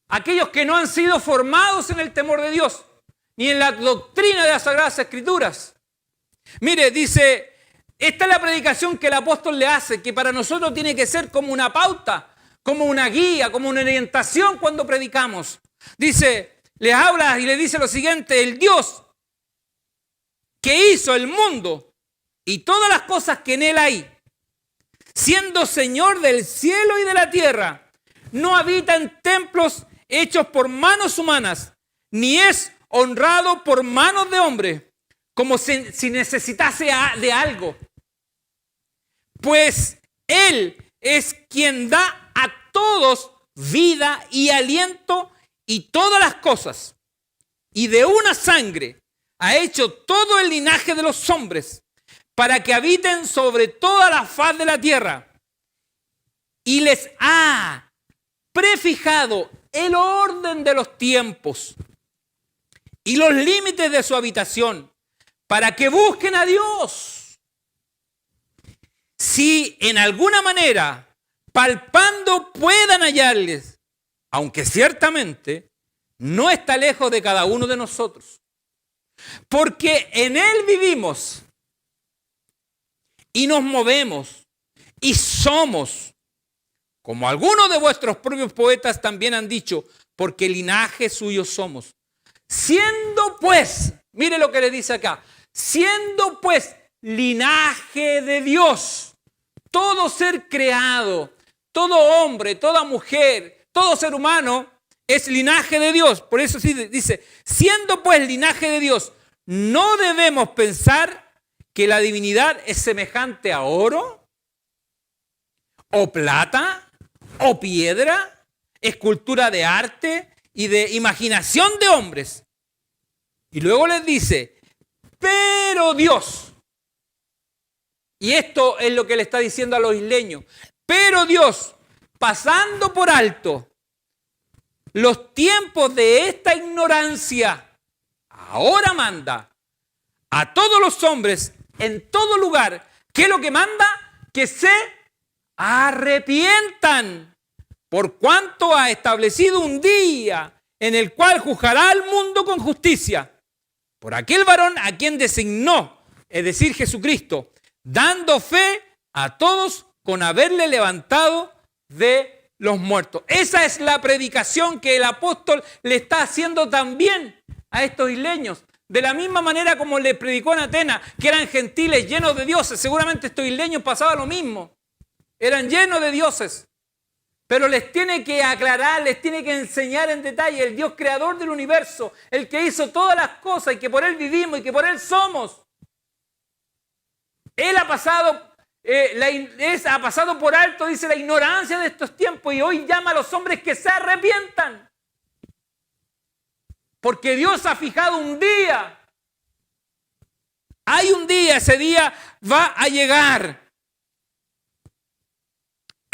[SPEAKER 1] Aquellos que no han sido formados en el temor de Dios, ni en la doctrina de las Sagradas Escrituras. Mire, dice, esta es la predicación que el apóstol le hace, que para nosotros tiene que ser como una pauta, como una guía, como una orientación cuando predicamos. Dice, les habla y le dice lo siguiente, el Dios que hizo el mundo y todas las cosas que en él hay, siendo Señor del cielo y de la tierra, no habita en templos hechos por manos humanas, ni es honrado por manos de hombre, como si necesitase de algo. Pues Él es quien da a todos vida y aliento y todas las cosas. Y de una sangre ha hecho todo el linaje de los hombres para que habiten sobre toda la faz de la tierra. Y les ha prefijado el orden de los tiempos y los límites de su habitación para que busquen a Dios. Si en alguna manera, palpando, puedan hallarles, aunque ciertamente no está lejos de cada uno de nosotros, porque en Él vivimos y nos movemos y somos, como algunos de vuestros propios poetas también han dicho, porque linaje suyo somos. Siendo pues, mire lo que le dice acá, siendo pues linaje de Dios, todo ser creado, todo hombre, toda mujer, todo ser humano es linaje de Dios. Por eso sí dice, siendo pues linaje de Dios, no debemos pensar que la divinidad es semejante a oro, o plata, o piedra, escultura de arte y de imaginación de hombres. Y luego les dice, pero Dios, y esto es lo que le está diciendo a los isleños, pero Dios, pasando por alto los tiempos de esta ignorancia, ahora manda a todos los hombres en todo lugar. ¿Qué es lo que manda? Que se arrepientan, por cuanto ha establecido un día en el cual juzgará al mundo con justicia, por aquel varón a quien designó, es decir, Jesucristo, dando fe a todos con haberle levantado de los muertos. Esa es la predicación que el apóstol le está haciendo también a estos isleños. De la misma manera como le predicó en Atenas, que eran gentiles llenos de dioses. Seguramente estos isleños pasaba lo mismo. Eran llenos de dioses. Pero les tiene que aclarar, les tiene que enseñar en detalle el Dios creador del universo, el que hizo todas las cosas y que por Él vivimos y que por Él somos. Él ha pasado por alto, dice, la ignorancia de estos tiempos y hoy llama a los hombres que se arrepientan. Porque Dios ha fijado un día. Hay un día, ese día va a llegar.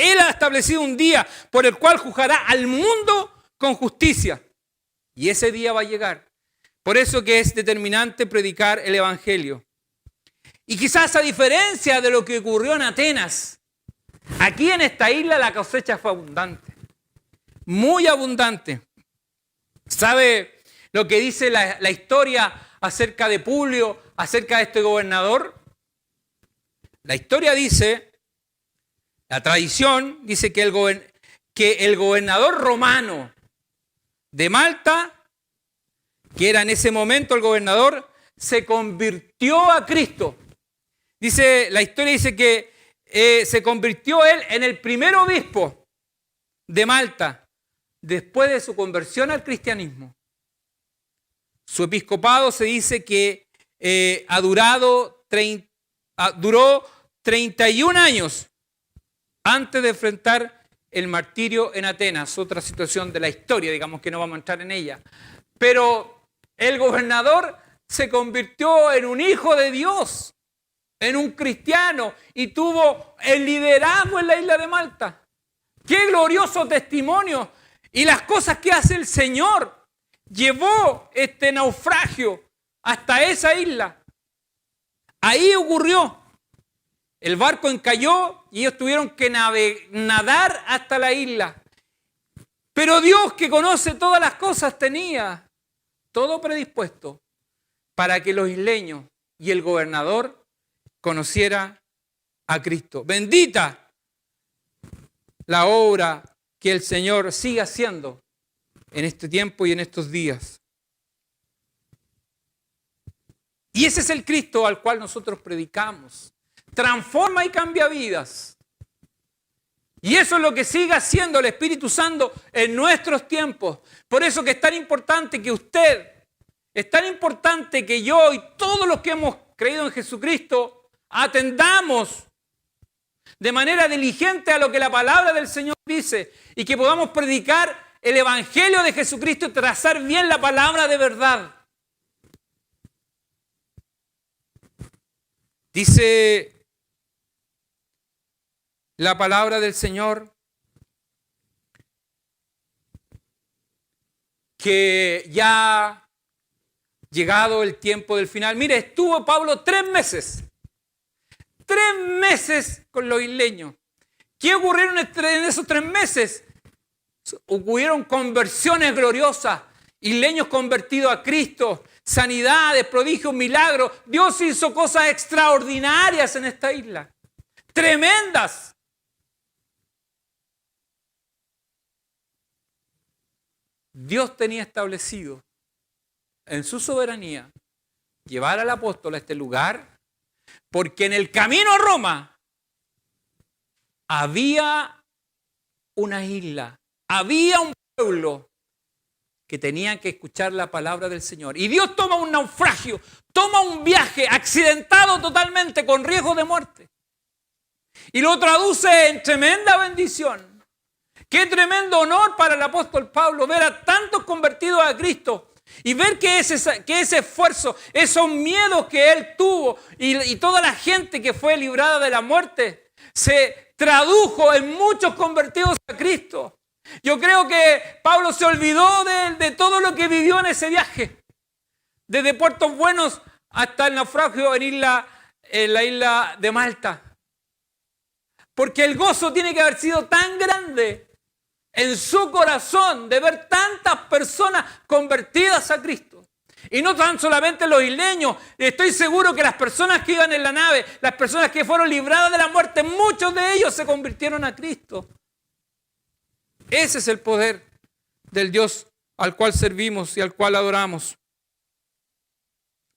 [SPEAKER 1] Él ha establecido un día por el cual juzgará al mundo con justicia. Y ese día va a llegar. Por eso que es determinante predicar el Evangelio. Y quizás a diferencia de lo que ocurrió en Atenas, aquí en esta isla la cosecha fue abundante. Muy abundante. ¿Sabe lo que dice la historia acerca de Publio, acerca de este gobernador? La historia dice, la tradición dice que el gobernador romano de Malta, que era en ese momento el gobernador, se convirtió a Cristo. Dice, la historia dice que se convirtió él en el primer obispo de Malta después de su conversión al cristianismo. Su episcopado se dice que duró 31 años antes de enfrentar el martirio en Atenas, otra situación de la historia, digamos que no vamos a entrar en ella. Pero el gobernador se convirtió en un hijo de Dios, en un cristiano, y tuvo el liderazgo en la isla de Malta. ¡Qué glorioso testimonio! Y las cosas que hace el Señor. Llevó este naufragio hasta esa isla. Ahí ocurrió. El barco encalló y ellos tuvieron que nadar hasta la isla. Pero Dios, que conoce todas las cosas, tenía todo predispuesto para que los isleños y el gobernador conociera a Cristo. Bendita la obra que el Señor sigue haciendo en este tiempo y en estos días. Y ese es el Cristo al cual nosotros predicamos. Transforma y cambia vidas. Y eso es lo que sigue haciendo el Espíritu Santo en nuestros tiempos. Por eso que es tan importante que usted, es tan importante que yo y todos los que hemos creído en Jesucristo atendamos de manera diligente a lo que la palabra del Señor dice y que podamos predicar el Evangelio de Jesucristo y trazar bien la palabra de verdad. Dice la palabra del Señor que ya llegado el tiempo del final. Mire, estuvo Pablo 3 meses. 3 meses con los isleños. ¿Qué ocurrieron en esos 3 meses? Ocurrieron conversiones gloriosas, isleños convertidos a Cristo, sanidades, prodigios, milagros. Dios hizo cosas extraordinarias en esta isla, tremendas. Dios tenía establecido en su soberanía llevar al apóstol a este lugar, porque en el camino a Roma había una isla, había un pueblo que tenía que escuchar la palabra del Señor. Y Dios toma un naufragio, toma un viaje accidentado totalmente con riesgo de muerte. Y lo traduce en tremenda bendición. Qué tremendo honor para el apóstol Pablo ver a tantos convertidos a Cristo y ver que ese esfuerzo, esos miedos que él tuvo y toda la gente que fue librada de la muerte se tradujo en muchos convertidos a Cristo. Yo creo que Pablo se olvidó de todo lo que vivió en ese viaje, desde Puertos Buenos hasta el naufragio en la isla de Malta. Porque el gozo tiene que haber sido tan grande en su corazón de ver tantas personas convertidas a Cristo. Y no tan solamente los isleños, estoy seguro que las personas que iban en la nave, las personas que fueron libradas de la muerte, muchos de ellos se convirtieron a Cristo. Ese es el poder del Dios al cual servimos y al cual adoramos.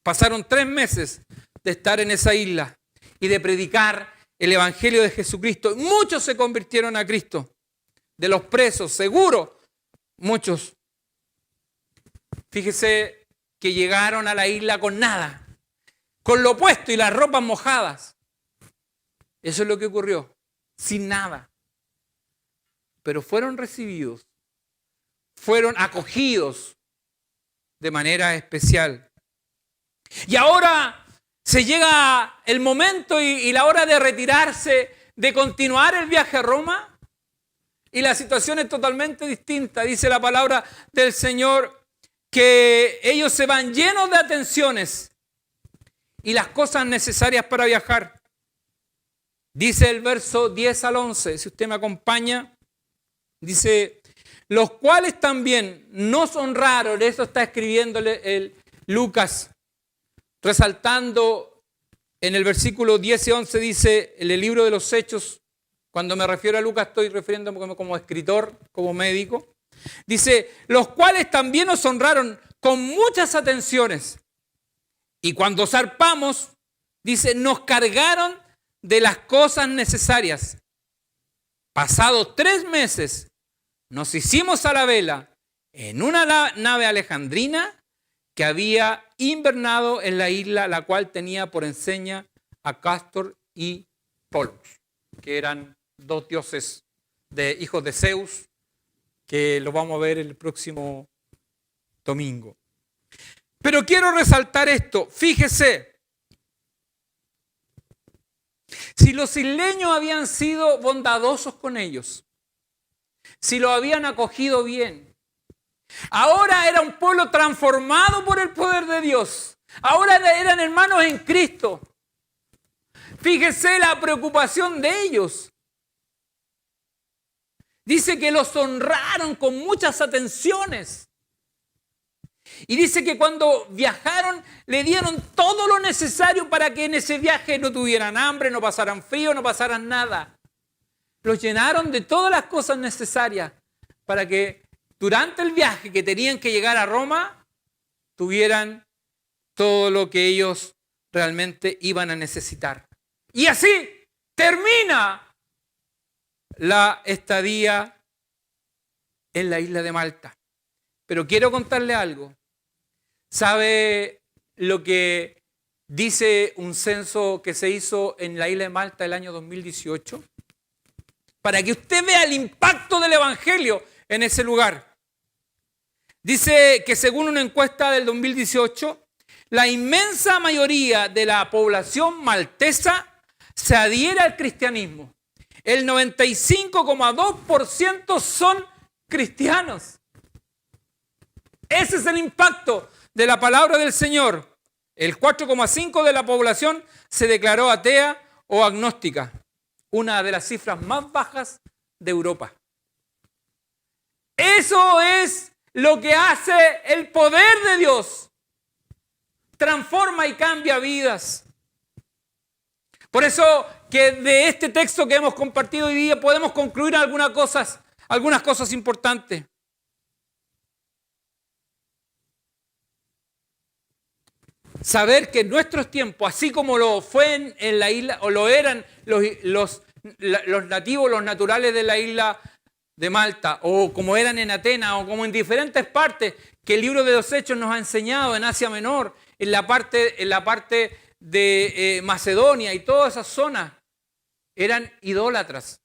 [SPEAKER 1] Pasaron 3 meses de estar en esa isla y de predicar el Evangelio de Jesucristo. Muchos se convirtieron a Cristo. De los presos, seguro, muchos. Fíjese que llegaron a la isla con nada, con lo puesto y las ropas mojadas. Eso es lo que ocurrió, sin nada. Pero fueron recibidos, fueron acogidos de manera especial. Y ahora se llega el momento y la hora de retirarse, de continuar el viaje a Roma. y la situación es totalmente distinta. Dice la palabra del Señor que ellos se van llenos de atenciones y las cosas necesarias para viajar. Dice el verso 10 al 11, si usted me acompaña, dice, los cuales también nos honraron, eso está escribiéndole el Lucas, resaltando en el versículo 10 y 11, dice, en el libro de los Hechos, cuando me refiero a Lucas estoy refiriéndome como escritor, como médico, dice, los cuales también nos honraron con muchas atenciones. Y cuando zarpamos, dice, nos cargaron de las cosas necesarias. Pasados 3 meses, nos hicimos a la vela en una nave alejandrina que había invernado en la isla, la cual tenía por enseña a Cástor y Pólux, que eran 2 dioses hijos de Zeus, que lo vamos a ver el próximo domingo. Pero quiero resaltar esto, fíjese, si los isleños habían sido bondadosos con ellos, si lo habían acogido bien, ahora era un pueblo transformado por el poder de Dios, ahora eran hermanos en Cristo. Fíjese la preocupación de ellos. Dice que los honraron con muchas atenciones. Y dice que cuando viajaron le dieron todo lo necesario para que en ese viaje no tuvieran hambre, no pasaran frío, no pasaran nada. Los llenaron de todas las cosas necesarias para que durante el viaje que tenían que llegar a Roma tuvieran todo lo que ellos realmente iban a necesitar. Y así termina la estadía en la isla de Malta. Pero quiero contarle algo. ¿Sabe lo que dice un censo que se hizo en la isla de Malta el año 2018? Para que usted vea el impacto del evangelio en ese lugar. Dice que según una encuesta del 2018, la inmensa mayoría de la población maltesa se adhiere al cristianismo. El 95,2% son cristianos. Ese es el impacto de la palabra del Señor. El 4,5% de la población se declaró atea o agnóstica. Una de las cifras más bajas de Europa. Eso es lo que hace el poder de Dios. Transforma y cambia vidas. Por eso que de este texto que hemos compartido hoy día podemos concluir algunas cosas importantes. Saber que en nuestros tiempos, así como lo fue en la isla, o lo eran los nativos, los naturales de la isla de Malta, o como eran en Atenas, o como en diferentes partes que el libro de los Hechos nos ha enseñado, en Asia Menor, en la parte de Macedonia y todas esas zonas, eran idólatras.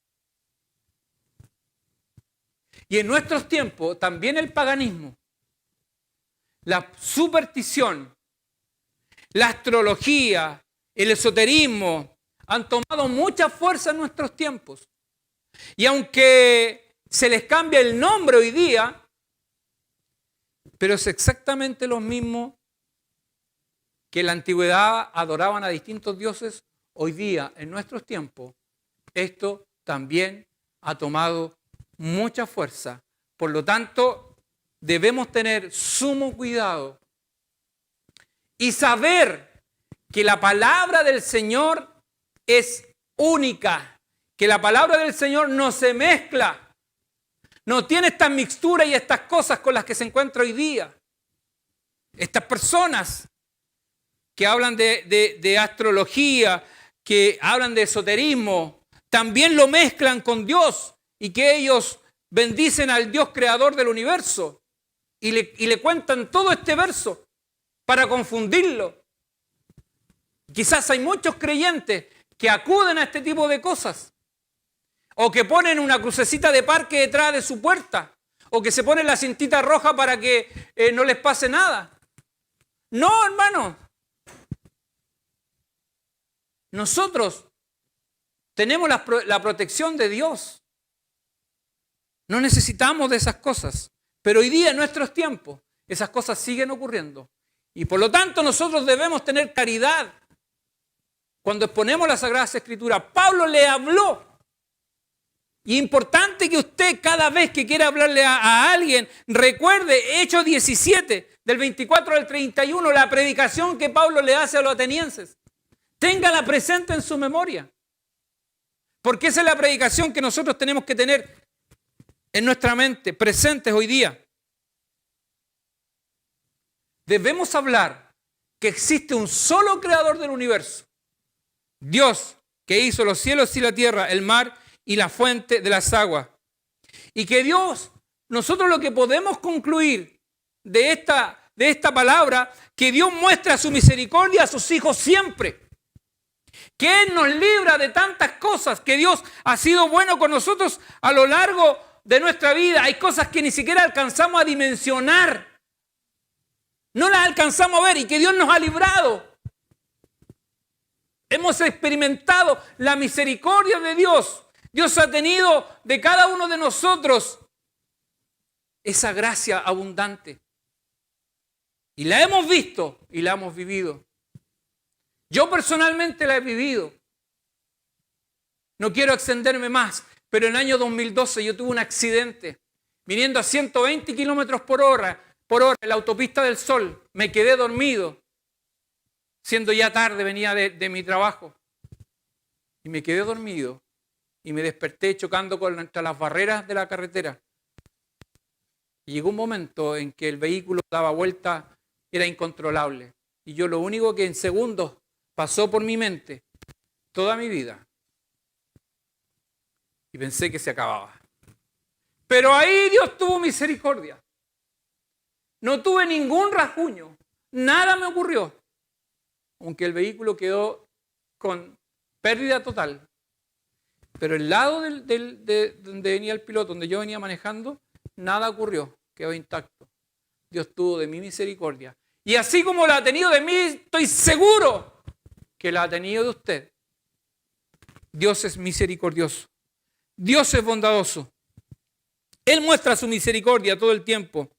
[SPEAKER 1] Y en nuestros tiempos también el paganismo, la superstición, la astrología, el esoterismo han tomado mucha fuerza en nuestros tiempos. Y aunque se les cambia el nombre hoy día, pero es exactamente lo mismo que en la antigüedad adoraban a distintos dioses, hoy día, en nuestros tiempos, esto también ha tomado mucha fuerza. Por lo tanto, debemos tener sumo cuidado y saber que la palabra del Señor es única, que la palabra del Señor no se mezcla, no tiene estas mixturas y estas cosas con las que se encuentra hoy día. Estas personas que hablan de astrología, que hablan de esoterismo, también lo mezclan con Dios y que ellos bendicen al Dios creador del universo y le cuentan todo este verso para confundirlo. Quizás hay muchos creyentes que acuden a este tipo de cosas o que ponen una crucecita de parque detrás de su puerta o que se ponen la cintita roja para que no les pase nada. No, hermano. Nosotros tenemos la protección de Dios. No necesitamos de esas cosas. Pero hoy día, en nuestros tiempos, esas cosas siguen ocurriendo. Y por lo tanto, nosotros debemos tener caridad cuando exponemos las Sagradas Escrituras. Pablo le habló. Y es importante que usted, cada vez que quiera hablarle a alguien, recuerde Hechos 17, del 24 al 31, la predicación que Pablo le hace a los atenienses. Téngala presente en su memoria. Porque esa es la predicación que nosotros tenemos que tener en nuestra mente, presentes hoy día. Debemos hablar que existe un solo creador del universo. Dios, que hizo los cielos y la tierra, el mar y la fuente de las aguas. Y que Dios, nosotros lo que podemos concluir de esta palabra, que Dios muestra su misericordia a sus hijos siempre. Que Él nos libra de tantas cosas, que Dios ha sido bueno con nosotros a lo largo de nuestra vida. Hay cosas que ni siquiera alcanzamos a dimensionar. No las alcanzamos a ver y que Dios nos ha librado. Hemos experimentado la misericordia de Dios. Dios ha tenido de cada uno de nosotros esa gracia abundante. Y la hemos visto y la hemos vivido. Yo personalmente la he vivido. No quiero extenderme más, pero en el año 2012 yo tuve un accidente. Viniendo a 120 kilómetros por hora en la autopista del Sol. Me quedé dormido. Siendo ya tarde, venía de mi trabajo. Y me quedé dormido. Y me desperté chocando contra las barreras de la carretera. Y llegó un momento en que el vehículo daba vuelta, era incontrolable. Y yo lo único que en segundos pasó por mi mente, toda mi vida. Y pensé que se acababa. Pero ahí Dios tuvo misericordia. No tuve ningún rasguño. Nada me ocurrió. Aunque el vehículo quedó con pérdida total. Pero el lado de donde venía el piloto, donde yo venía manejando, nada ocurrió. Quedó intacto. Dios tuvo de mí misericordia. Y así como la ha tenido de mí, estoy seguro que la ha tenido de usted. Dios es misericordioso. Dios es bondadoso. Él muestra su misericordia todo el tiempo.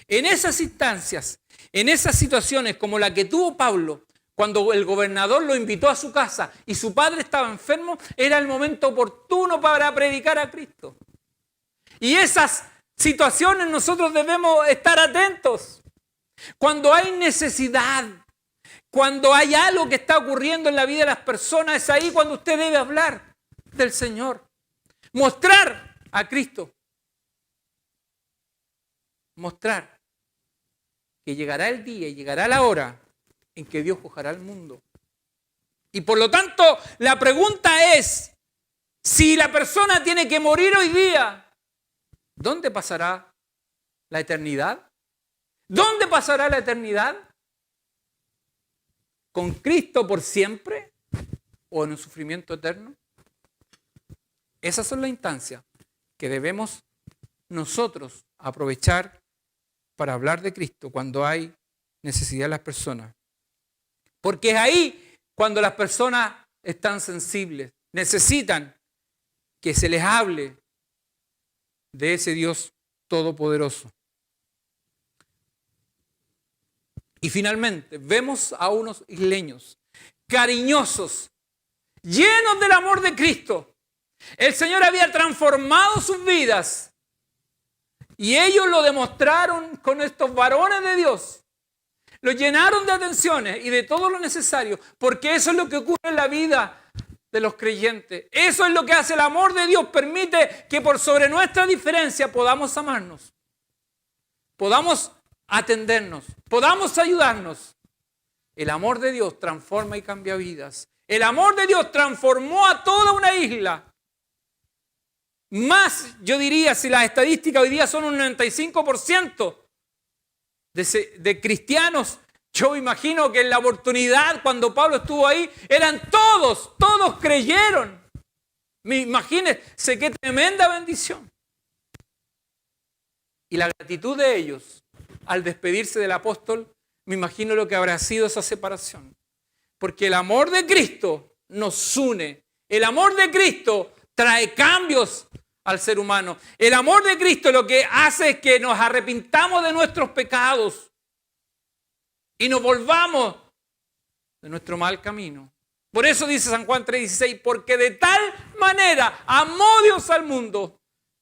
[SPEAKER 1] En esas instancias, en esas situaciones como la que tuvo Pablo, cuando el gobernador lo invitó a su casa y su padre estaba enfermo, era el momento oportuno para predicar a Cristo. Y esas situaciones nosotros debemos estar atentos. Cuando hay necesidad, cuando hay algo que está ocurriendo en la vida de las personas, es ahí cuando usted debe hablar del Señor. Mostrar a Cristo. Mostrar que llegará el día y llegará la hora en que Dios juzgará al mundo. Y por lo tanto, la pregunta es, si la persona tiene que morir hoy día, ¿dónde pasará la eternidad? ¿Dónde pasará la eternidad? ¿Con Cristo por siempre o en un sufrimiento eterno? Esas son las instancias que debemos nosotros aprovechar para hablar de Cristo cuando hay necesidad de las personas. Porque es ahí cuando las personas están sensibles, necesitan que se les hable de ese Dios todopoderoso. Y finalmente vemos a unos isleños cariñosos, llenos del amor de Cristo. El Señor había transformado sus vidas y ellos lo demostraron con estos varones de Dios. Los llenaron de atenciones y de todo lo necesario, porque eso es lo que ocurre en la vida de los creyentes. Eso es lo que hace el amor de Dios. Permite que por sobre nuestra diferencia podamos amarnos, podamos atendernos, podamos ayudarnos. El amor de Dios transforma y cambia vidas. El amor de Dios transformó a toda una isla. Más, yo diría, si las estadísticas hoy día son un 95% de cristianos, yo imagino que en la oportunidad cuando Pablo estuvo ahí, eran todos creyeron. Imagínense qué tremenda bendición. Y la gratitud de ellos al despedirse del apóstol, me imagino lo que habrá sido esa separación. Porque el amor de Cristo nos une. El amor de Cristo trae cambios al ser humano. El amor de Cristo lo que hace es que nos arrepintamos de nuestros pecados y nos volvamos de nuestro mal camino. Por eso dice San Juan 3:16, porque de tal manera amó Dios al mundo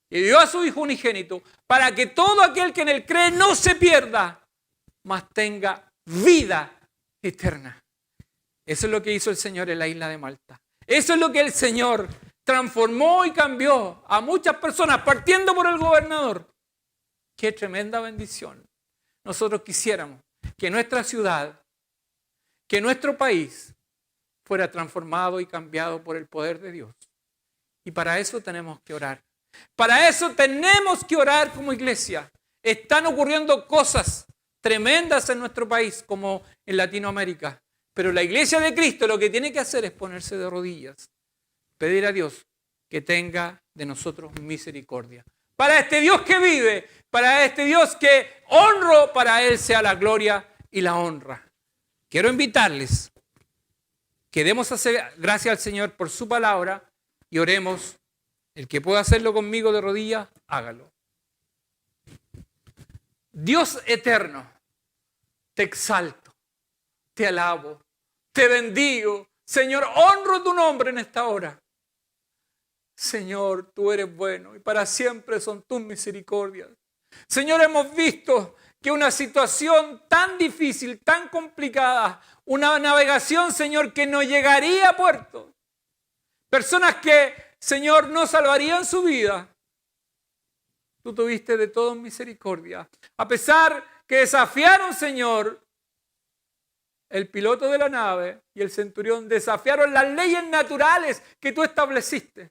[SPEAKER 1] y dio a su Hijo unigénito, para que todo aquel que en él cree no se pierda, mas tenga vida eterna. Eso es lo que hizo el Señor en la isla de Malta. Eso es lo que el Señor transformó y cambió a muchas personas, partiendo por el gobernador. ¡Qué tremenda bendición! Nosotros quisiéramos que nuestra ciudad, que nuestro país fuera transformado y cambiado por el poder de Dios. Y para eso tenemos que orar. Para eso tenemos que orar como iglesia. Están ocurriendo cosas tremendas en nuestro país, como en Latinoamérica. Pero la iglesia de Cristo lo que tiene que hacer es ponerse de rodillas, pedir a Dios que tenga de nosotros misericordia. Para este Dios que vive, para este Dios que honro, para Él sea la gloria y la honra. Quiero invitarles que demos gracias al Señor por su palabra y oremos. El que pueda hacerlo conmigo de rodillas, hágalo. Dios eterno, te exalto, te alabo, te bendigo. Señor, honro tu nombre en esta hora. Señor, tú eres bueno y para siempre son tus misericordias. Señor, hemos visto que una situación tan difícil, tan complicada, una navegación, Señor, que no llegaría a puerto. Personas que, Señor, no salvarían su vida. Tú tuviste de todo misericordia. A pesar que desafiaron, Señor, el piloto de la nave y el centurión desafiaron las leyes naturales que tú estableciste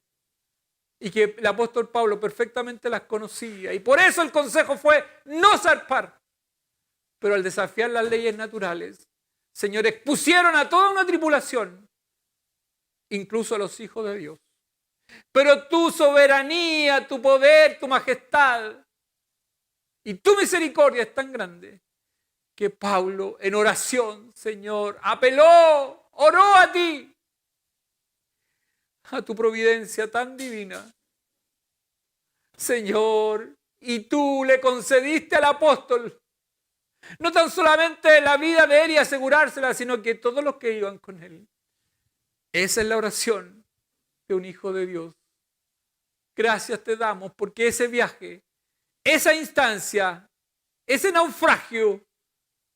[SPEAKER 1] y que el apóstol Pablo perfectamente las conocía. Y por eso el consejo fue no zarpar. Pero al desafiar las leyes naturales, Señor, expusieron a toda una tripulación, incluso a los hijos de Dios. Pero tu soberanía, tu poder, tu majestad y tu misericordia es tan grande que Pablo en oración, Señor, apeló, oró a ti, a tu providencia tan divina. Señor, y tú le concediste al apóstol no tan solamente la vida de él y asegurársela, sino que todos los que iban con él. Esa es la oración de un hijo de Dios. Gracias te damos porque ese viaje, esa instancia, ese naufragio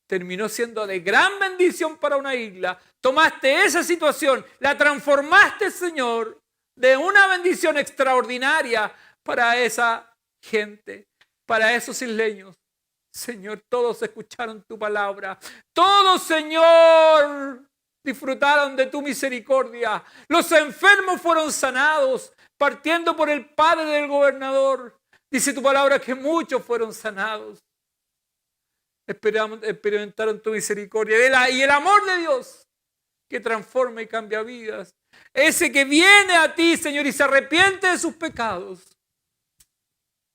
[SPEAKER 1] terminó siendo de gran bendición para una isla. Tomaste esa situación, la transformaste, Señor, de una bendición extraordinaria para esa gente, para esos isleños. Señor, todos escucharon tu palabra. Todos, Señor, disfrutaron de tu misericordia. Los enfermos fueron sanados, partiendo por el padre del gobernador. Dice tu palabra que muchos fueron sanados. Experimentaron tu misericordia y el amor de Dios que transforma y cambia vidas. Ese que viene a ti, Señor, y se arrepiente de sus pecados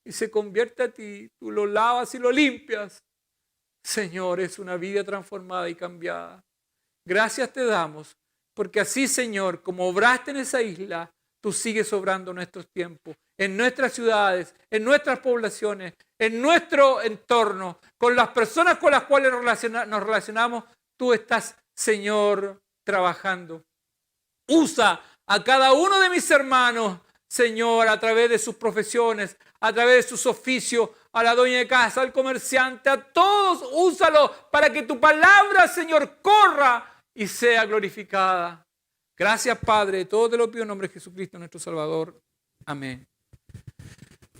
[SPEAKER 1] y se convierte a ti, tú lo lavas y lo limpias. Señor, es una vida transformada y cambiada. Gracias te damos, porque así, Señor, como obraste en esa isla, tú sigues obrando en nuestros tiempos, en nuestras ciudades, en nuestras poblaciones, en nuestro entorno, con las personas con las cuales nos relacionamos. Tú estás, Señor, trabajando. Usa a cada uno de mis hermanos, Señor, a través de sus profesiones, a través de sus oficios, a la dueña de casa, al comerciante, a todos, úsalo para que tu palabra, Señor, corra y sea glorificada. Gracias, Padre. Todo te lo pido en nombre de Jesucristo, nuestro Salvador. Amén.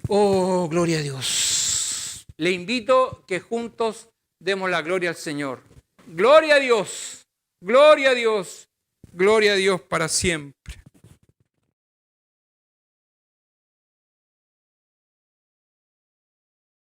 [SPEAKER 1] Oh, gloria a Dios. Le invito que juntos demos la gloria al Señor. Gloria a Dios. Gloria a Dios. Gloria a Dios para siempre.